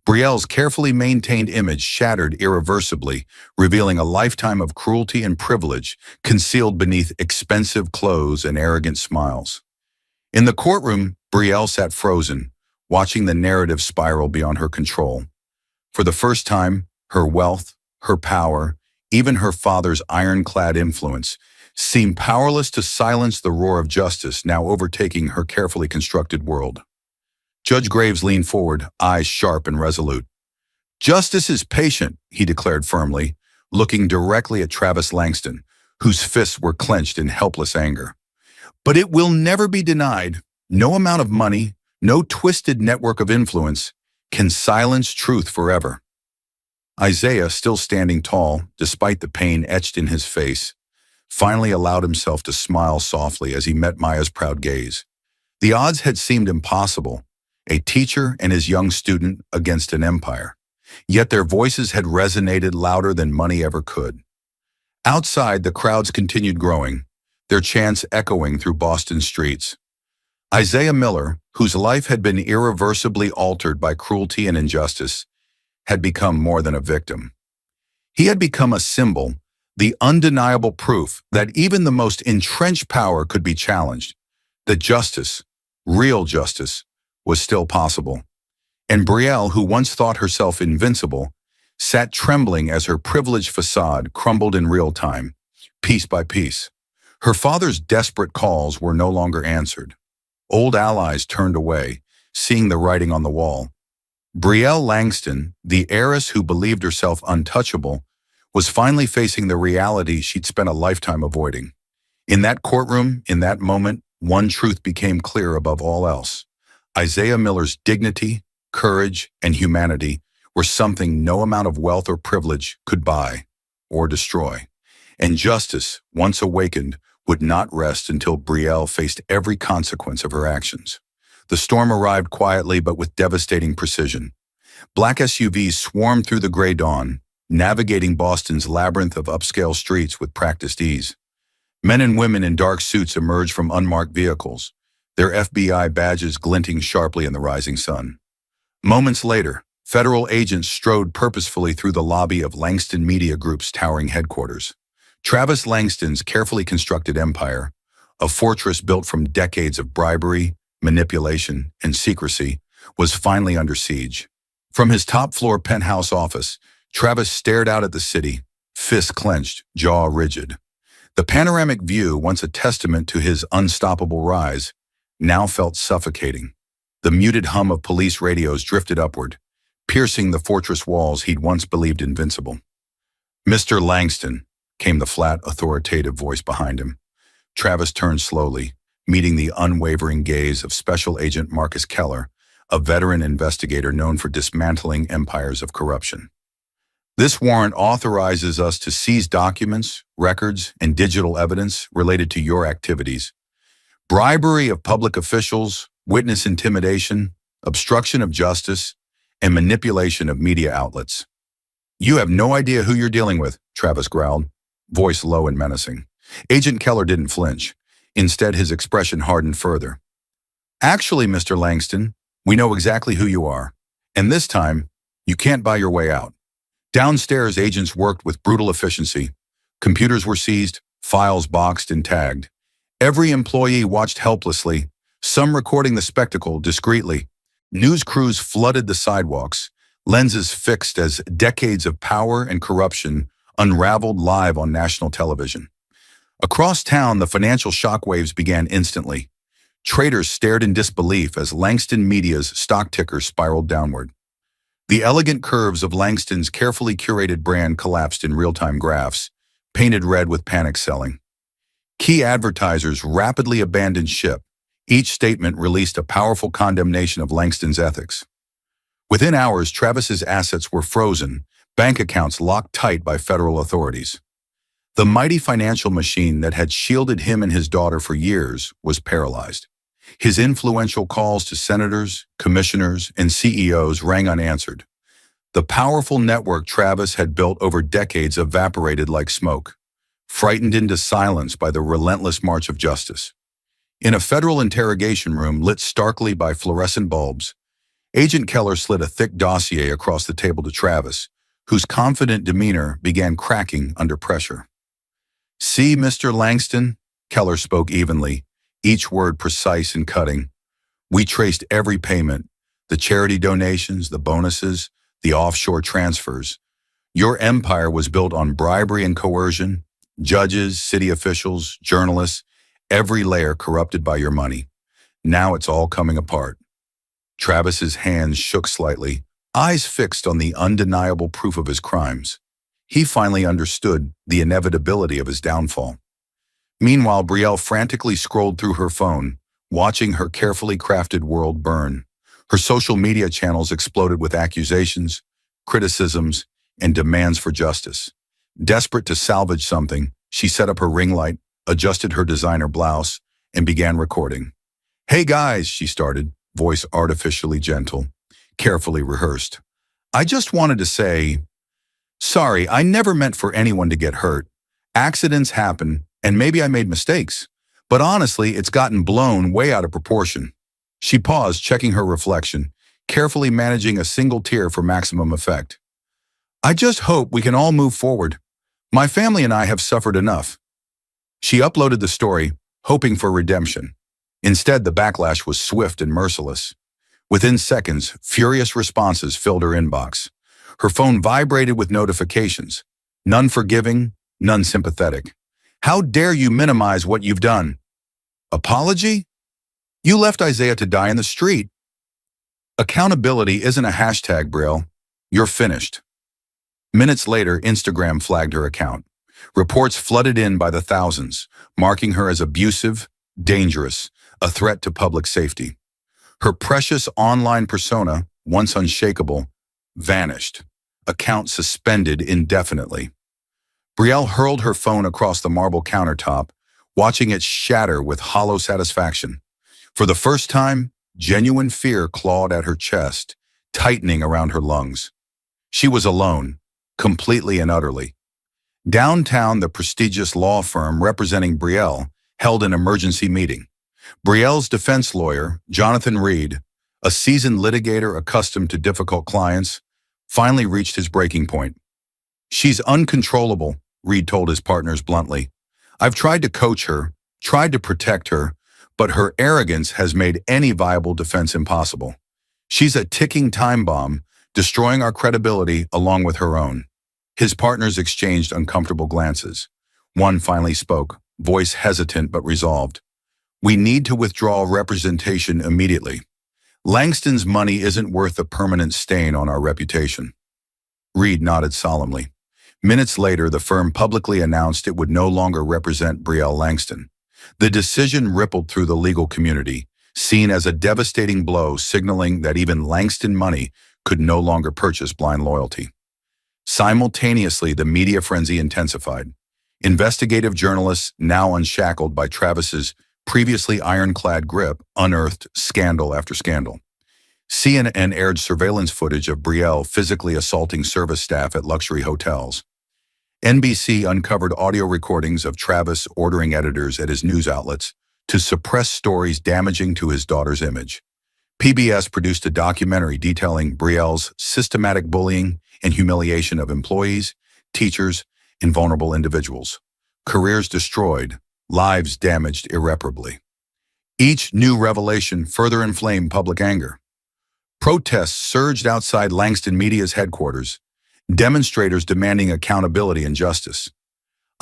Brielle's carefully maintained image shattered irreversibly, revealing a lifetime of cruelty and privilege concealed beneath expensive clothes and arrogant smiles. In the courtroom, Brielle sat frozen, watching the narrative spiral beyond her control. For the first time, her wealth, her power, even her father's ironclad influence, seemed powerless to silence the roar of justice now overtaking her carefully constructed world. Judge Graves leaned forward, eyes sharp and resolute. "Justice is patient," he declared firmly, looking directly at Travis Langston, whose fists were clenched in helpless anger. "But it will never be denied. No amount of money, no twisted network of influence can silence truth forever." Isaiah, still standing tall, despite the pain etched in his face, finally allowed himself to smile softly as he met Maya's proud gaze. The odds had seemed impossible, a teacher and his young student against an empire. Yet their voices had resonated louder than money ever could. Outside, the crowds continued growing, their chants echoing through Boston streets. Isaiah Miller, whose life had been irreversibly altered by cruelty and injustice, had become more than a victim. He had become a symbol, the undeniable proof that even the most entrenched power could be challenged, that justice, real justice, was still possible. And Brielle, who once thought herself invincible, sat trembling as her privileged facade crumbled in real time, piece by piece. Her father's desperate calls were no longer answered. Old allies turned away, seeing the writing on the wall. Brielle Langston, the heiress who believed herself untouchable, was finally facing the reality she'd spent a lifetime avoiding. In that courtroom, in that moment, one truth became clear above all else. Isaiah Miller's dignity, courage, and humanity were something no amount of wealth or privilege could buy or destroy. And justice, once awakened, would not rest until Brielle faced every consequence of her actions. The storm arrived quietly but with devastating precision. Black SUVs swarmed through the gray dawn, navigating Boston's labyrinth of upscale streets with practiced ease. Men and women in dark suits emerged from unmarked vehicles, their FBI badges glinting sharply in the rising sun. Moments later, federal agents strode purposefully through the lobby of Langston Media Group's towering headquarters. Travis Langston's carefully constructed empire, a fortress built from decades of bribery, manipulation, and secrecy, was finally under siege. From his top-floor penthouse office, Travis stared out at the city, fists clenched, jaw rigid. The panoramic view, once a testament to his unstoppable rise, now felt suffocating. The muted hum of police radios drifted upward, piercing the fortress walls he'd once believed invincible. "Mr. Langston," came the flat, authoritative voice behind him. Travis turned slowly, meeting the unwavering gaze of Special Agent Marcus Keller, a veteran investigator known for dismantling empires of corruption. "This warrant authorizes us to seize documents, records, and digital evidence related to your activities. Bribery of public officials, witness intimidation, obstruction of justice, and manipulation of media outlets." "You have no idea who you're dealing with," Travis growled, voice low and menacing. Agent Keller didn't flinch. Instead, his expression hardened further. "Actually, Mr. Langston, we know exactly who you are. And this time, you can't buy your way out." Downstairs, agents worked with brutal efficiency. Computers were seized, files boxed and tagged. Every employee watched helplessly, some recording the spectacle discreetly. News crews flooded the sidewalks, lenses fixed as decades of power and corruption unraveled live on national television. Across town, the financial shockwaves began instantly. Traders stared in disbelief as Langston Media's stock ticker spiraled downward. The elegant curves of Langston's carefully curated brand collapsed in real-time graphs, painted red with panic selling. Key advertisers rapidly abandoned ship. Each statement released a powerful condemnation of Langston's ethics. Within hours, Travis's assets were frozen, bank accounts locked tight by federal authorities. The mighty financial machine that had shielded him and his daughter for years was paralyzed. His influential calls to senators, commissioners, and CEOs rang unanswered. The powerful network Travis had built over decades evaporated like smoke, frightened into silence by the relentless march of justice. In a federal interrogation room lit starkly by fluorescent bulbs, Agent Keller slid a thick dossier across the table to Travis, whose confident demeanor began cracking under pressure. "See, Mr. Langston," Keller spoke evenly, each word precise and cutting. "We traced every payment, the charity donations, the bonuses, the offshore transfers. Your empire was built on bribery and coercion, judges, city officials, journalists, every layer corrupted by your money. Now it's all coming apart." Travis's hands shook slightly, eyes fixed on the undeniable proof of his crimes. He finally understood the inevitability of his downfall. Meanwhile, Brielle frantically scrolled through her phone, watching her carefully crafted world burn. Her social media channels exploded with accusations, criticisms, and demands for justice. Desperate to salvage something, she set up her ring light, adjusted her designer blouse, and began recording. "Hey guys," she started, voice artificially gentle, carefully rehearsed. "I just wanted to say, sorry, I never meant for anyone to get hurt. Accidents happen, and maybe I made mistakes. But honestly, it's gotten blown way out of proportion." She paused, checking her reflection, carefully managing a single tear for maximum effect. "I just hope we can all move forward. My family and I have suffered enough." She uploaded the story, hoping for redemption. Instead, the backlash was swift and merciless. Within seconds, furious responses filled her inbox. Her phone vibrated with notifications. None forgiving, none sympathetic. "How dare you minimize what you've done? Apology? You left Isaiah to die in the street." "Accountability isn't a hashtag, Brielle. You're finished." Minutes later, Instagram flagged her account. Reports flooded in by the thousands, marking her as abusive, dangerous, a threat to public safety. Her precious online persona, once unshakable, vanished, account suspended indefinitely. Brielle hurled her phone across the marble countertop, watching it shatter with hollow satisfaction. For the first time, genuine fear clawed at her chest, tightening around her lungs. She was alone, completely and utterly. Downtown, the prestigious law firm representing Brielle held an emergency meeting. Brielle's defense lawyer, Jonathan Reed, a seasoned litigator accustomed to difficult clients, finally reached his breaking point. "She's uncontrollable," Reed told his partners bluntly. "I've tried to coach her, tried to protect her, but her arrogance has made any viable defense impossible. She's a ticking time bomb, destroying our credibility along with her own." His partners exchanged uncomfortable glances. One finally spoke, voice hesitant but resolved. "We need to withdraw representation immediately. Langston's money isn't worth a permanent stain on our reputation." Reed nodded solemnly. Minutes later, the firm publicly announced it would no longer represent Brielle Langston. The decision rippled through the legal community, seen as a devastating blow signaling that even Langston money could no longer purchase blind loyalty. Simultaneously, the media frenzy intensified. Investigative journalists, now unshackled by Travis's previously ironclad grip, unearthed scandal after scandal. CNN aired surveillance footage of Brielle physically assaulting service staff at luxury hotels. NBC uncovered audio recordings of Travis ordering editors at his news outlets to suppress stories damaging to his daughter's image. PBS produced a documentary detailing Brielle's systematic bullying and humiliation of employees, teachers, and vulnerable individuals. Careers destroyed, lives damaged irreparably. Each new revelation further inflamed public anger. Protests surged outside Langston Media's headquarters, demonstrators demanding accountability and justice.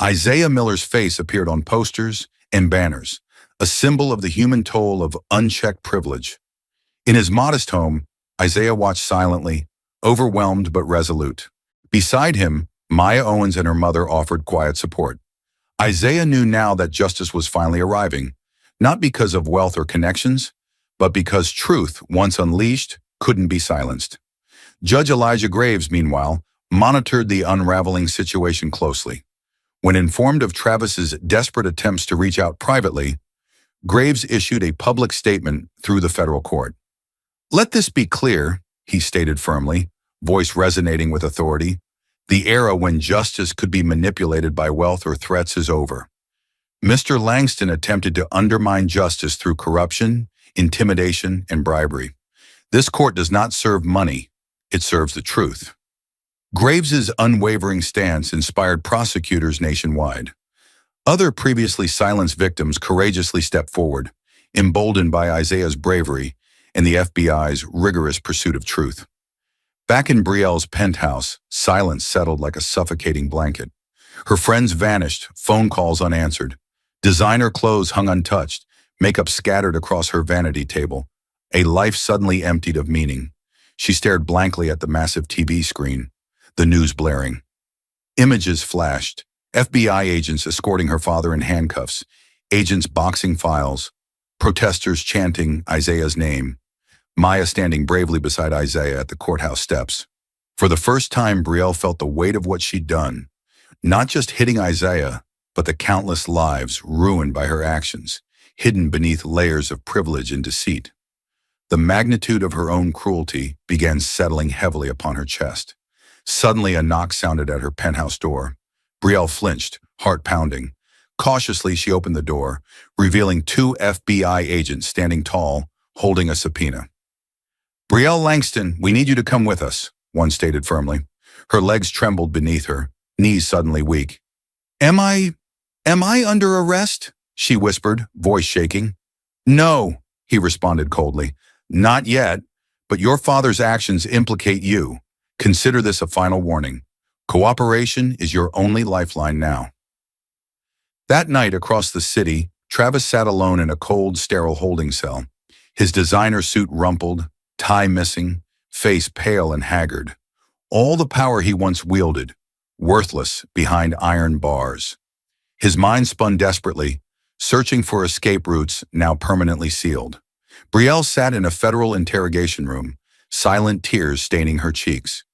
Isaiah Miller's face appeared on posters and banners, a symbol of the human toll of unchecked privilege. In his modest home, Isaiah watched silently, overwhelmed but resolute. Beside him, Maya Owens and her mother offered quiet support. Isaiah knew now that justice was finally arriving, not because of wealth or connections, but because truth, once unleashed, couldn't be silenced. Judge Elijah Graves, meanwhile, monitored the unraveling situation closely. When informed of Travis's desperate attempts to reach out privately, Graves issued a public statement through the federal court. "Let this be clear," he stated firmly, voice resonating with authority. "The era when justice could be manipulated by wealth or threats is over. Mr. Langston attempted to undermine justice through corruption, intimidation, and bribery. This court does not serve money, it serves the truth." Graves's unwavering stance inspired prosecutors nationwide. Other previously silenced victims courageously stepped forward, emboldened by Isaiah's bravery and the FBI's rigorous pursuit of truth. Back in Brielle's penthouse, silence settled like a suffocating blanket. Her friends vanished, phone calls unanswered. Designer clothes hung untouched, makeup scattered across her vanity table. A life suddenly emptied of meaning. She stared blankly at the massive TV screen, the news blaring. Images flashed, FBI agents escorting her father in handcuffs, agents boxing files, protesters chanting Isaiah's name, Maya standing bravely beside Isaiah at the courthouse steps. For the first time, Brielle felt the weight of what she'd done, not just hitting Isaiah, but the countless lives ruined by her actions, hidden beneath layers of privilege and deceit. The magnitude of her own cruelty began settling heavily upon her chest. Suddenly, a knock sounded at her penthouse door. Brielle flinched, heart pounding. Cautiously, she opened the door, revealing two FBI agents standing tall, holding a subpoena. "Brielle Langston, we need you to come with us," one stated firmly. Her legs trembled beneath her, knees suddenly weak. Am I under arrest?" she whispered, voice shaking. "No," he responded coldly. "Not yet, but your father's actions implicate you. Consider this a final warning. Cooperation is your only lifeline now." That night across the city, Travis sat alone in a cold, sterile holding cell. His designer suit rumpled, tie missing, face pale and haggard. All the power he once wielded, worthless behind iron bars. His mind spun desperately, searching for escape routes now permanently sealed. Brielle sat in a federal interrogation room, silent tears staining her cheeks.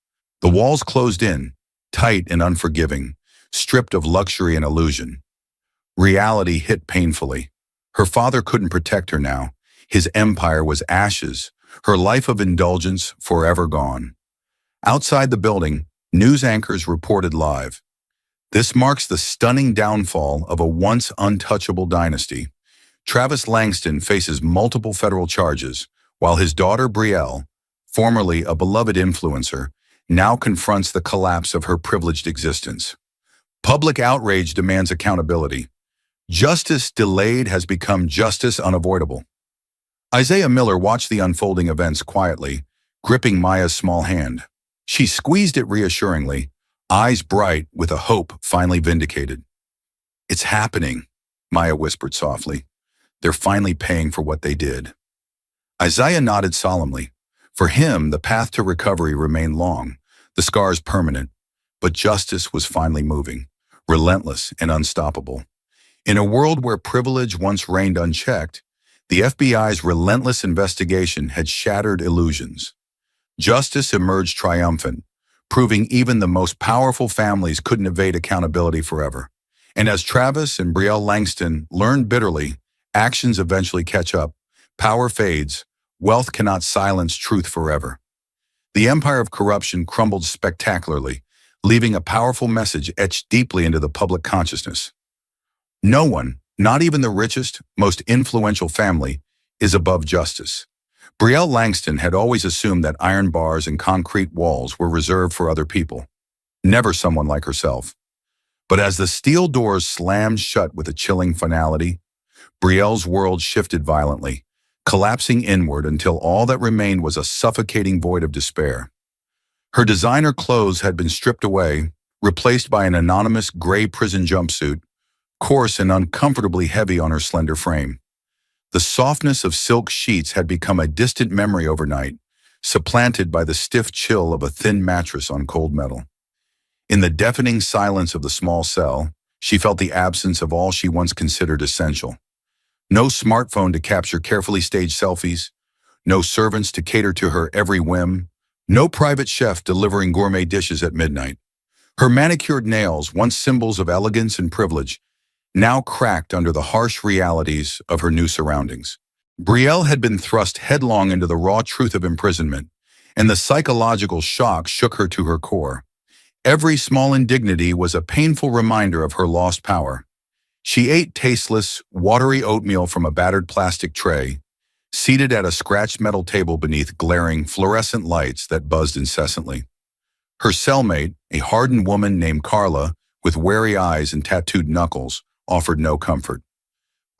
The walls closed in, tight and unforgiving, stripped of luxury and illusion. Reality hit painfully. Her father couldn't protect her now. His empire was ashes, her life of indulgence forever gone. Outside the building, news anchors reported live. "This marks the stunning downfall of a once untouchable dynasty. Travis Langston faces multiple federal charges, while his daughter Brielle, formerly a beloved influencer, now confronts the collapse of her privileged existence. Public outrage demands accountability. Justice delayed has become justice unavoidable." Isaiah Miller watched the unfolding events quietly, gripping Maya's small hand. She squeezed it reassuringly, eyes bright with a hope finally vindicated. "It's happening," Maya whispered softly. "They're finally paying for what they did." Isaiah nodded solemnly. For him, the path to recovery remained long, the scars permanent, but justice was finally moving, relentless and unstoppable. In a world where privilege once reigned unchecked, the FBI's relentless investigation had shattered illusions. Justice emerged triumphant, proving even the most powerful families couldn't evade accountability forever. And as Travis and Brielle Langston learned bitterly, actions eventually catch up, power fades, wealth cannot silence truth forever. The empire of corruption crumbled spectacularly, leaving a powerful message etched deeply into the public consciousness. No one, not even the richest, most influential family, is above justice. Brielle Langston had always assumed that iron bars and concrete walls were reserved for other people, never someone like herself. But as the steel doors slammed shut with a chilling finality, Brielle's world shifted violently, collapsing inward until all that remained was a suffocating void of despair. Her designer clothes had been stripped away, replaced by an anonymous gray prison jumpsuit, coarse and uncomfortably heavy on her slender frame. The softness of silk sheets had become a distant memory overnight, supplanted by the stiff chill of a thin mattress on cold metal. In the deafening silence of the small cell, she felt the absence of all she once considered essential. No smartphone to capture carefully staged selfies, no servants to cater to her every whim, no private chef delivering gourmet dishes at midnight. Her manicured nails, once symbols of elegance and privilege, now cracked under the harsh realities of her new surroundings. Brielle had been thrust headlong into the raw truth of imprisonment, and the psychological shock shook her to her core. Every small indignity was a painful reminder of her lost power. She ate tasteless, watery oatmeal from a battered plastic tray, seated at a scratched metal table beneath glaring, fluorescent lights that buzzed incessantly. Her cellmate, a hardened woman named Carla, with wary eyes and tattooed knuckles, offered no comfort.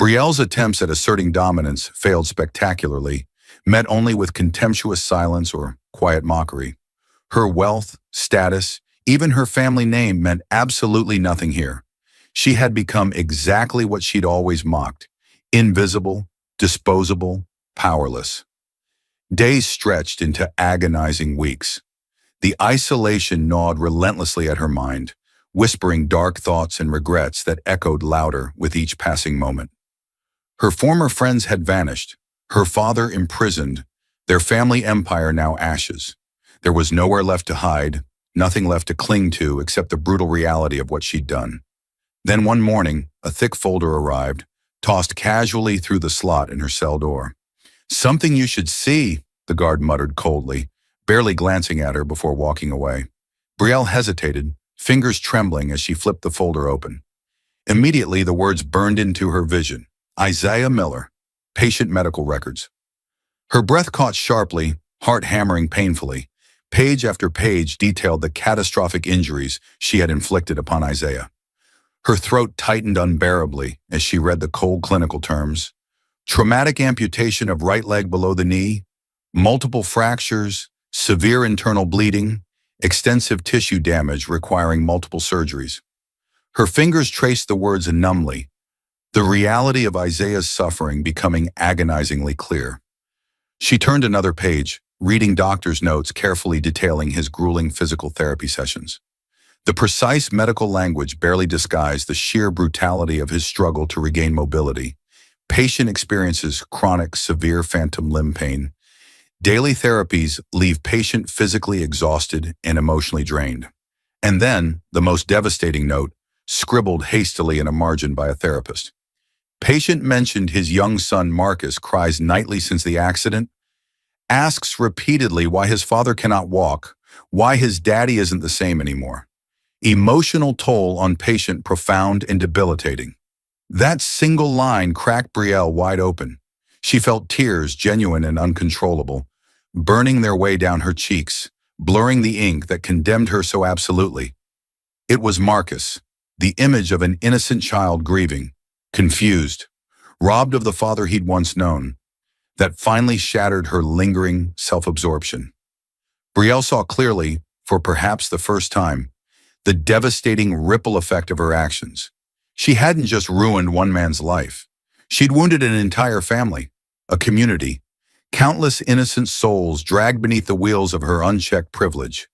Brielle's attempts at asserting dominance failed spectacularly, met only with contemptuous silence or quiet mockery. Her wealth, status, even her family name meant absolutely nothing here. She had become exactly what she'd always mocked: invisible, disposable, powerless. Days stretched into agonizing weeks. The isolation gnawed relentlessly at her mind, whispering dark thoughts and regrets that echoed louder with each passing moment. Her former friends had vanished, her father imprisoned, their family empire now ashes. There was nowhere left to hide, nothing left to cling to except the brutal reality of what she'd done. Then one morning, a thick folder arrived, tossed casually through the slot in her cell door. "Something you should see," the guard muttered coldly, barely glancing at her before walking away. Brielle hesitated, fingers trembling as she flipped the folder open. Immediately, the words burned into her vision. Isaiah Miller, patient medical records. Her breath caught sharply, heart hammering painfully. Page after page detailed the catastrophic injuries she had inflicted upon Isaiah. Her throat tightened unbearably as she read the cold clinical terms. Traumatic amputation of right leg below the knee, multiple fractures, severe internal bleeding, extensive tissue damage requiring multiple surgeries. Her fingers traced the words numbly, the reality of Isaiah's suffering becoming agonizingly clear. She turned another page, reading doctor's notes carefully detailing his grueling physical therapy sessions. The precise medical language barely disguised the sheer brutality of his struggle to regain mobility. Patient experiences chronic, severe phantom limb pain. Daily therapies leave patient physically exhausted and emotionally drained. And then, the most devastating note, scribbled hastily in a margin by a therapist. Patient mentioned his young son Marcus cries nightly since the accident, asks repeatedly why his father cannot walk, why his daddy isn't the same anymore. Emotional toll on patient profound and debilitating. That single line cracked Brielle wide open. She felt tears, genuine and uncontrollable, burning their way down her cheeks, blurring the ink that condemned her so absolutely. It was Marcus, the image of an innocent child grieving, confused, robbed of the father he'd once known, that finally shattered her lingering self-absorption. Brielle saw clearly, for perhaps the first time, the devastating ripple effect of her actions. She hadn't just ruined one man's life. She'd wounded an entire family, a community, countless innocent souls dragged beneath the wheels of her unchecked privilege.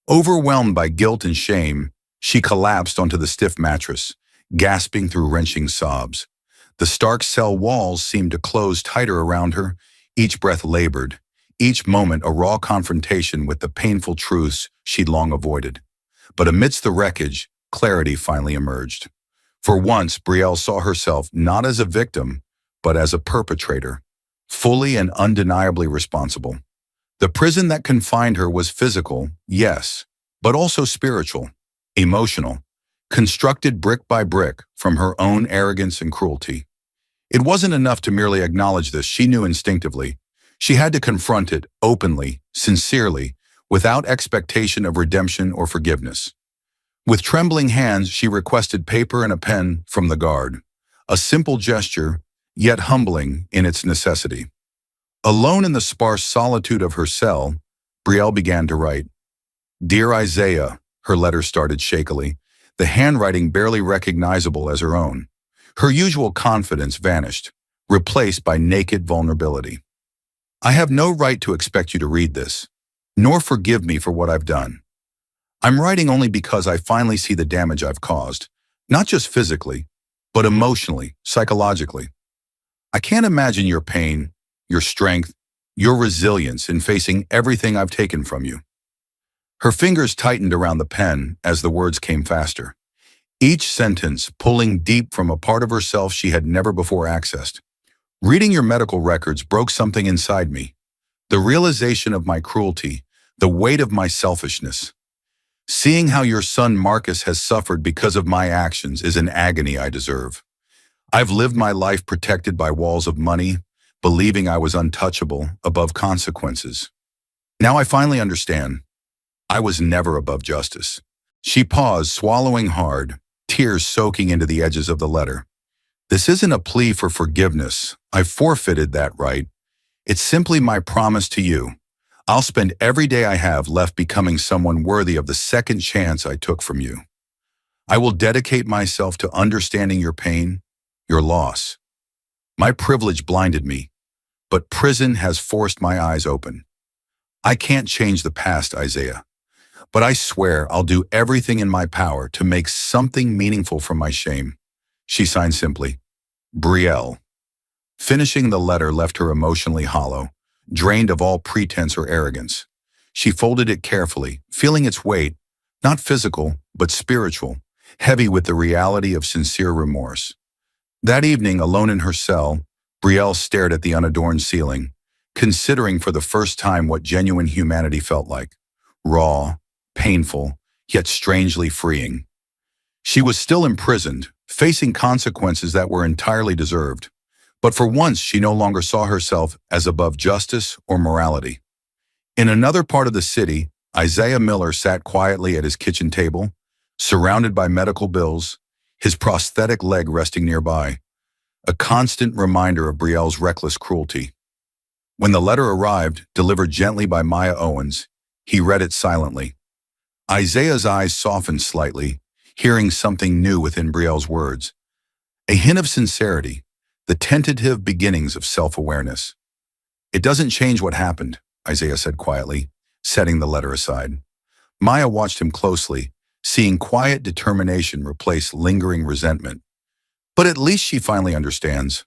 Overwhelmed by guilt and shame, she collapsed onto the stiff mattress, gasping through wrenching sobs. The stark cell walls seemed to close tighter around her, each breath labored, each moment a raw confrontation with the painful truths she'd long avoided. But amidst the wreckage, clarity finally emerged. For once, Brielle saw herself not as a victim, but as a perpetrator, fully and undeniably responsible. The prison that confined her was physical, yes, but also spiritual, emotional, constructed brick by brick from her own arrogance and cruelty. It wasn't enough to merely acknowledge this, she knew instinctively. She had to confront it openly, sincerely, without expectation of redemption or forgiveness. With trembling hands, she requested paper and a pen from the guard, a simple gesture, yet humbling in its necessity. Alone in the sparse solitude of her cell, Brielle began to write. "Dear Isaiah," her letter started shakily, the handwriting barely recognizable as her own. Her usual confidence vanished, replaced by naked vulnerability. "I have no right to expect you to read this, nor forgive me for what I've done. I'm writing only because I finally see the damage I've caused, Not just physically, but emotionally, psychologically. I can't imagine your pain, your strength, your resilience in facing everything I've taken from you. Her fingers tightened around the pen as the words came faster, each sentence pulling deep from a part of herself she had never before accessed. Reading your medical records broke something inside me, the realization of my cruelty, the weight of my selfishness. Seeing how your son Marcus has suffered because of my actions is an agony I deserve. I've lived my life protected by walls of money, believing I was untouchable, above consequences. Now I finally understand. I was never above justice. She paused, swallowing hard, tears soaking into the edges of the letter. This isn't a plea for forgiveness. I've forfeited that right. It's simply my promise to you. I'll spend every day I have left becoming someone worthy of the second chance I took from you. I will dedicate myself to understanding your pain, your loss. My privilege blinded me, but prison has forced my eyes open. I can't change the past, Isaiah, but I swear I'll do everything in my power to make something meaningful from my shame. She signed simply, Brielle. Finishing the letter left her emotionally hollow, drained of all pretense or arrogance. She folded it carefully, feeling its weight, not physical, but spiritual, heavy with the reality of sincere remorse. That evening, alone in her cell, Brielle stared at the unadorned ceiling, considering for the first time what genuine humanity felt like. Raw, painful, yet strangely freeing. She was still imprisoned, facing consequences that were entirely deserved. But for once, she no longer saw herself as above justice or morality. In another part of the city, Isaiah Miller sat quietly at his kitchen table, surrounded by medical bills, his prosthetic leg resting nearby, a constant reminder of Brielle's reckless cruelty. When the letter arrived, delivered gently by Maya Owens, he read it silently. Isaiah's eyes softened slightly, hearing something new within Brielle's words. A hint of sincerity, the tentative beginnings of self-awareness. It doesn't change what happened, Isaiah said quietly, setting the letter aside. Maya watched him closely, seeing quiet determination replace lingering resentment. But at least she finally understands.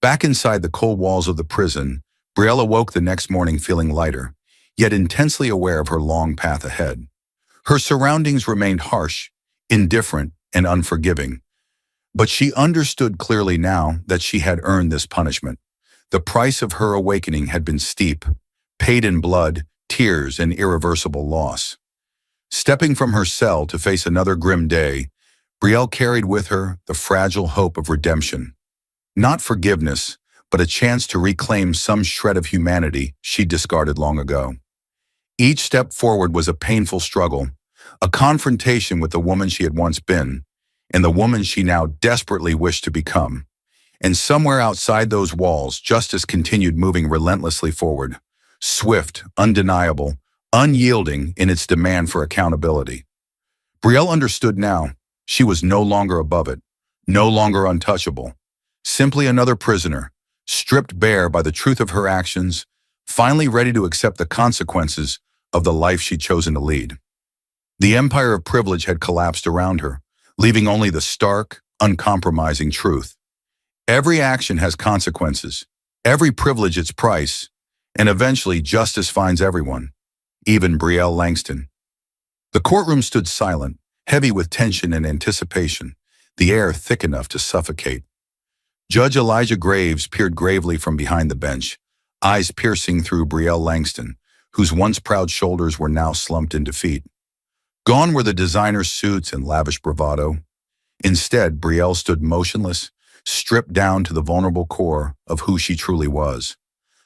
Back inside the cold walls of the prison, Brielle awoke the next morning feeling lighter, yet intensely aware of her long path ahead. Her surroundings remained harsh, indifferent, and unforgiving. But she understood clearly now that she had earned this punishment. The price of her awakening had been steep, paid in blood, tears, and irreversible loss. Stepping from her cell to face another grim day, Brielle carried with her the fragile hope of redemption. Not forgiveness, but a chance to reclaim some shred of humanity she'd discarded long ago. Each step forward was a painful struggle, a confrontation with the woman she had once been, and the woman she now desperately wished to become. And somewhere outside those walls, justice continued moving relentlessly forward, swift, undeniable, unyielding in its demand for accountability. Brielle understood now. She was no longer above it, no longer untouchable. Simply another prisoner, stripped bare by the truth of her actions, finally ready to accept the consequences of the life she'd chosen to lead. The empire of privilege had collapsed around her, leaving only the stark, uncompromising truth. Every action has consequences, every privilege its price, and eventually justice finds everyone, even Brielle Langston. The courtroom stood silent, heavy with tension and anticipation, the air thick enough to suffocate. Judge Elijah Graves peered gravely from behind the bench, eyes piercing through Brielle Langston, whose once proud shoulders were now slumped in defeat. Gone were the designer suits and lavish bravado. Instead, Brielle stood motionless, stripped down to the vulnerable core of who she truly was.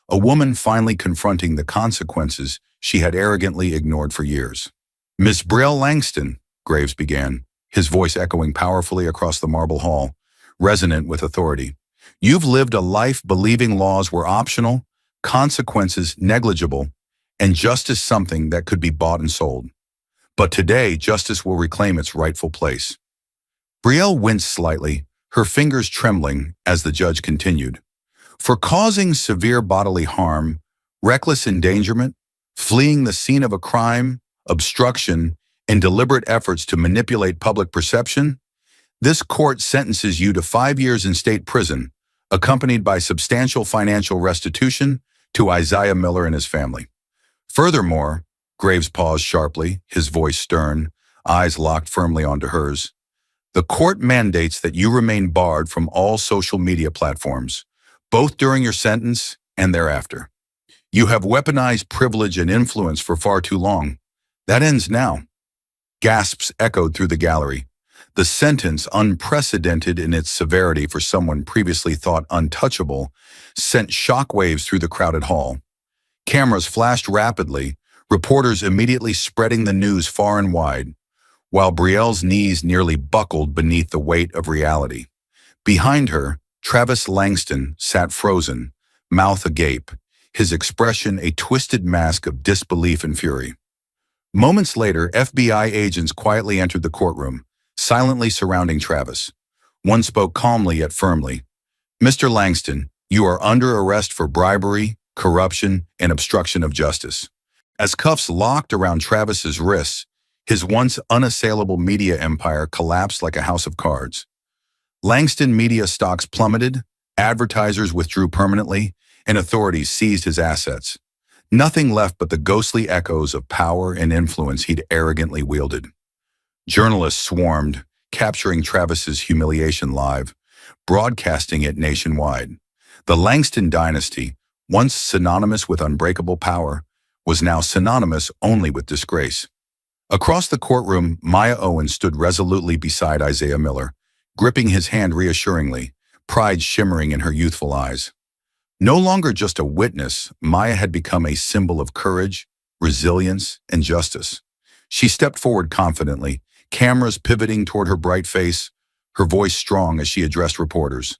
A woman finally confronting the consequences she had arrogantly ignored for years. Miss Brielle Langston, Graves began, his voice echoing powerfully across the marble hall, resonant with authority. You've lived a life believing laws were optional, consequences negligible, and justice something that could be bought and sold. But today, justice will reclaim its rightful place. Brielle winced slightly, her fingers trembling as the judge continued. For causing severe bodily harm, reckless endangerment, fleeing the scene of a crime, obstruction, and deliberate efforts to manipulate public perception, This court sentences you to 5 years in state prison, accompanied by substantial financial restitution to Isaiah Miller and his family. Furthermore, Graves paused sharply, his voice stern, eyes locked firmly onto hers. The court mandates that you remain barred from all social media platforms, both during your sentence and thereafter. You have weaponized privilege and influence for far too long. That ends now. Gasps echoed through the gallery. The sentence, unprecedented in its severity for someone previously thought untouchable, sent shockwaves through the crowded hall. Cameras flashed rapidly, reporters immediately spreading the news far and wide, while Brielle's knees nearly buckled beneath the weight of reality. Behind her, Travis Langston sat frozen, mouth agape, his expression a twisted mask of disbelief and fury. Moments later, FBI agents quietly entered the courtroom, silently surrounding Travis. One spoke calmly yet firmly. "Mr. Langston, you are under arrest for bribery, corruption, and obstruction of justice." As cuffs locked around Travis's wrists, his once unassailable media empire collapsed like a house of cards. Langston media stocks plummeted, advertisers withdrew permanently, and authorities seized his assets. Nothing left but the ghostly echoes of power and influence he'd arrogantly wielded. Journalists swarmed, capturing Travis's humiliation live, broadcasting it nationwide. The Langston dynasty, once synonymous with unbreakable power, was now synonymous only with disgrace. Across the courtroom, Maya Owen stood resolutely beside Isaiah Miller, gripping his hand reassuringly, pride shimmering in her youthful eyes. No longer just a witness, Maya had become a symbol of courage, resilience, and justice. She stepped forward confidently, cameras pivoting toward her bright face, her voice strong as she addressed reporters.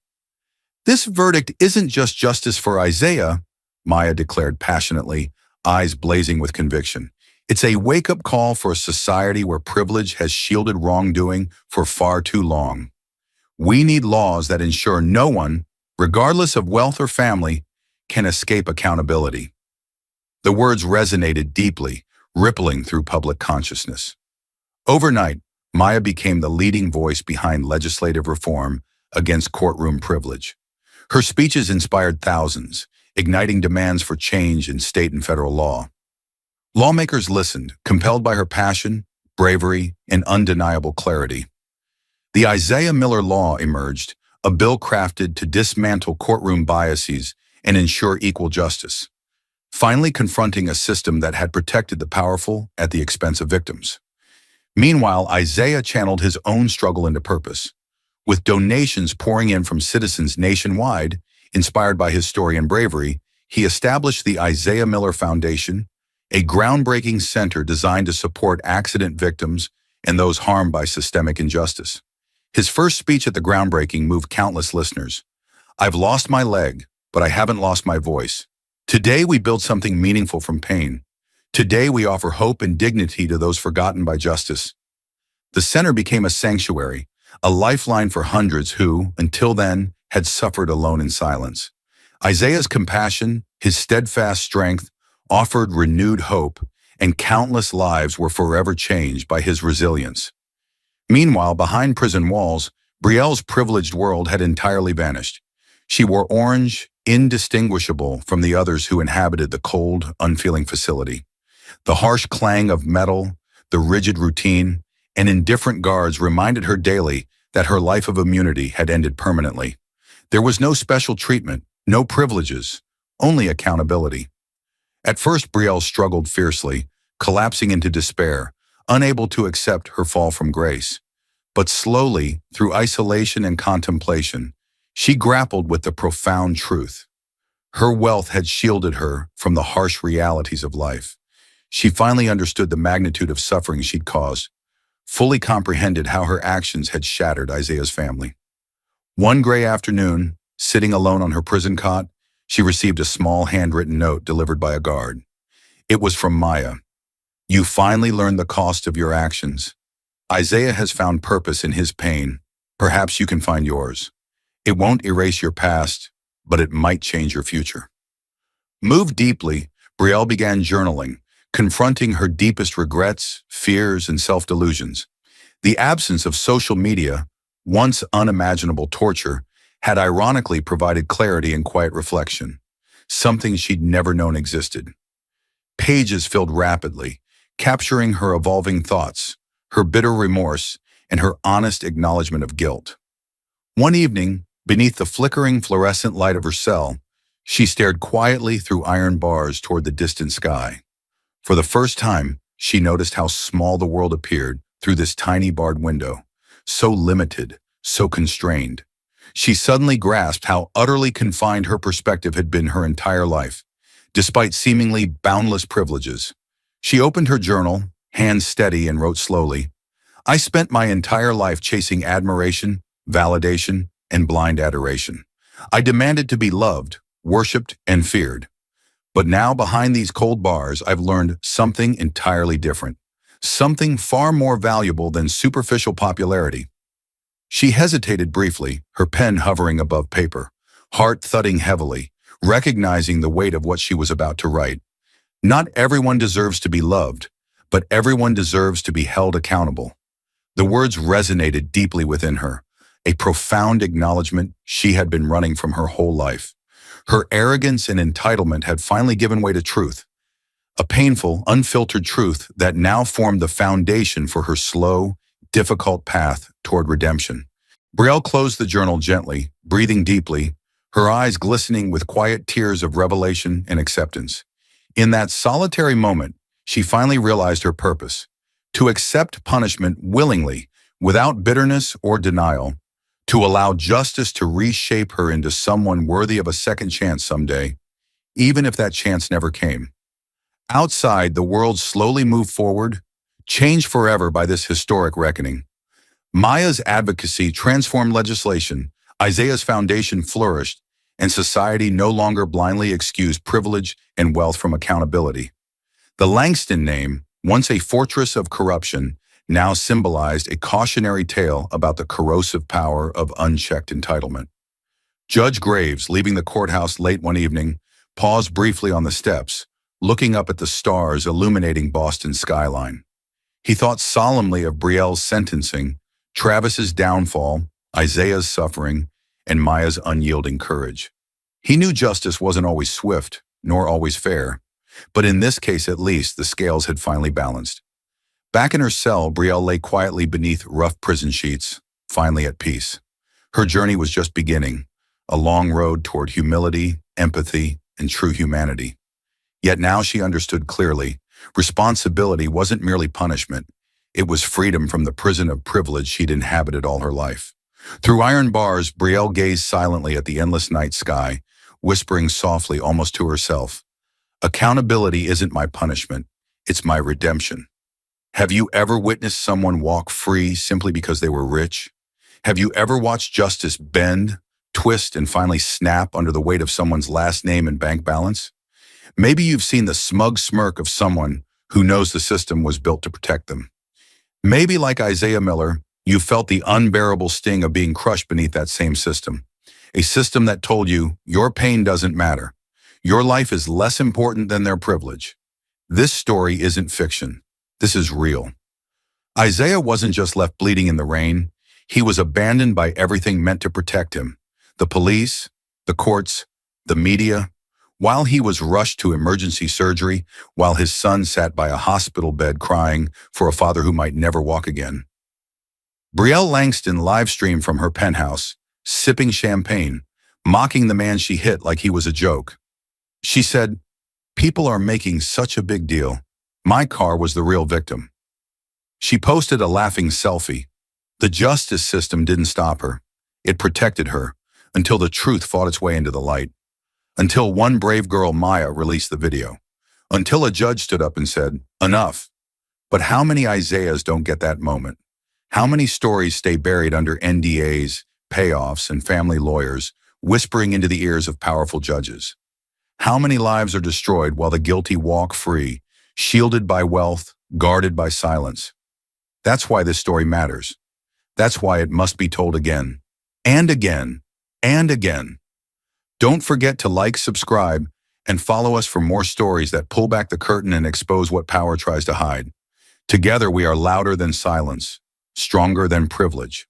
"This verdict isn't just justice for Isaiah," Maya declared passionately, eyes blazing with conviction. "It's a wake-up call for a society where privilege has shielded wrongdoing for far too long. We need laws that ensure no one, regardless of wealth or family, can escape accountability." The words resonated deeply, rippling through public consciousness. Overnight, Maya became the leading voice behind legislative reform against courtroom privilege. Her speeches inspired thousands, igniting demands for change in state and federal law. Lawmakers listened, compelled by her passion, bravery, and undeniable clarity. The Isaiah Miller Law emerged, a bill crafted to dismantle courtroom biases and ensure equal justice, finally confronting a system that had protected the powerful at the expense of victims. Meanwhile, Isaiah channeled his own struggle into purpose. With donations pouring in from citizens nationwide, inspired by his story and bravery, he established the Isaiah Miller Foundation, a groundbreaking center designed to support accident victims and those harmed by systemic injustice. His first speech at the groundbreaking moved countless listeners. "I've lost my leg, but I haven't lost my voice. Today we build something meaningful from pain. Today we offer hope and dignity to those forgotten by justice." The center became a sanctuary, a lifeline for hundreds who, until then, had suffered alone in silence. Isaiah's compassion, his steadfast strength, offered renewed hope, and countless lives were forever changed by his resilience. Meanwhile, behind prison walls, Brielle's privileged world had entirely vanished. She wore orange, indistinguishable from the others who inhabited the cold, unfeeling facility. The harsh clang of metal, the rigid routine, and indifferent guards reminded her daily that her life of immunity had ended permanently. There was no special treatment, no privileges, only accountability. At first, Brielle struggled fiercely, collapsing into despair, unable to accept her fall from grace. But slowly, through isolation and contemplation, she grappled with the profound truth. Her wealth had shielded her from the harsh realities of life. She finally understood the magnitude of suffering she'd caused, fully comprehended how her actions had shattered Isaiah's family. One gray afternoon, sitting alone on her prison cot, she received a small handwritten note delivered by a guard. It was from Maya. "You finally learned the cost of your actions. Isaiah has found purpose in his pain. Perhaps you can find yours. It won't erase your past, but it might change your future." Moved deeply, Brielle began journaling, confronting her deepest regrets, fears, and self-delusions. The absence of social media, once unimaginable torture, had ironically provided clarity and quiet reflection, something she'd never known existed. Pages filled rapidly, capturing her evolving thoughts, her bitter remorse, and her honest acknowledgement of guilt. One evening, beneath the flickering fluorescent light of her cell, she stared quietly through iron bars toward the distant sky. For the first time, she noticed how small the world appeared through this tiny barred window, so limited, so constrained. She suddenly grasped how utterly confined her perspective had been her entire life, despite seemingly boundless privileges. She opened her journal, hands steady, and wrote slowly, "I spent my entire life chasing admiration, validation, and blind adoration. I demanded to be loved, worshipped, and feared. But now behind these cold bars, I've learned something entirely different, something far more valuable than superficial popularity." She hesitated briefly, her pen hovering above paper, heart thudding heavily, recognizing the weight of what she was about to write. Not everyone deserves to be loved, but everyone deserves to be held accountable. The words resonated deeply within her, a profound acknowledgement she had been running from her whole life. Her arrogance and entitlement had finally given way to truth, a painful, unfiltered truth that now formed the foundation for her slow, difficult path toward redemption. Brielle closed the journal gently, breathing deeply, her eyes glistening with quiet tears of revelation and acceptance. In that solitary moment, she finally realized her purpose: to accept punishment willingly, without bitterness or denial, to allow justice to reshape her into someone worthy of a second chance someday, even if that chance never came. Outside, the world slowly moved forward, changed forever by this historic reckoning. Maya's advocacy transformed legislation, Isaiah's foundation flourished, and society no longer blindly excused privilege and wealth from accountability. The Langston name, once a fortress of corruption, now symbolized a cautionary tale about the corrosive power of unchecked entitlement. Judge Graves, leaving the courthouse late one evening, paused briefly on the steps, looking up at the stars illuminating Boston's skyline. He thought solemnly of Brielle's sentencing, Travis's downfall, Isaiah's suffering, and Maya's unyielding courage. He knew justice wasn't always swift, nor always fair, but in this case at least, the scales had finally balanced. Back in her cell, Brielle lay quietly beneath rough prison sheets, finally at peace. Her journey was just beginning, a long road toward humility, empathy, and true humanity. Yet now she understood clearly, responsibility wasn't merely punishment. It was freedom from the prison of privilege she'd inhabited all her life. Through iron bars, Brielle gazed silently at the endless night sky, whispering softly almost to herself, "Accountability isn't my punishment, it's my redemption." Have you ever witnessed someone walk free simply because they were rich? Have you ever watched justice bend, twist, and finally snap under the weight of someone's last name and bank balance? Maybe you've seen the smug smirk of someone who knows the system was built to protect them. Maybe, like Isaiah Miller, you felt the unbearable sting of being crushed beneath that same system. A system that told you your pain doesn't matter. Your life is less important than their privilege. This story isn't fiction. This is real. Isaiah wasn't just left bleeding in the rain. He was abandoned by everything meant to protect him: the police, the courts, the media. While he was rushed to emergency surgery, while his son sat by a hospital bed crying for a father who might never walk again. Brielle Langston live-streamed from her penthouse, sipping champagne, mocking the man she hit like he was a joke. She said, "People are making such a big deal. My car was the real victim." She posted a laughing selfie. The justice system didn't stop her. It protected her, until the truth fought its way into the light. Until one brave girl, Maya, released the video. Until a judge stood up and said, "Enough." But how many Isaiahs don't get that moment? How many stories stay buried under NDAs, payoffs, and family lawyers, whispering into the ears of powerful judges? How many lives are destroyed while the guilty walk free, shielded by wealth, guarded by silence? That's why this story matters. That's why it must be told again, and again, and again. Don't forget to like, subscribe, and follow us for more stories that pull back the curtain and expose what power tries to hide. Together we are louder than silence, stronger than privilege.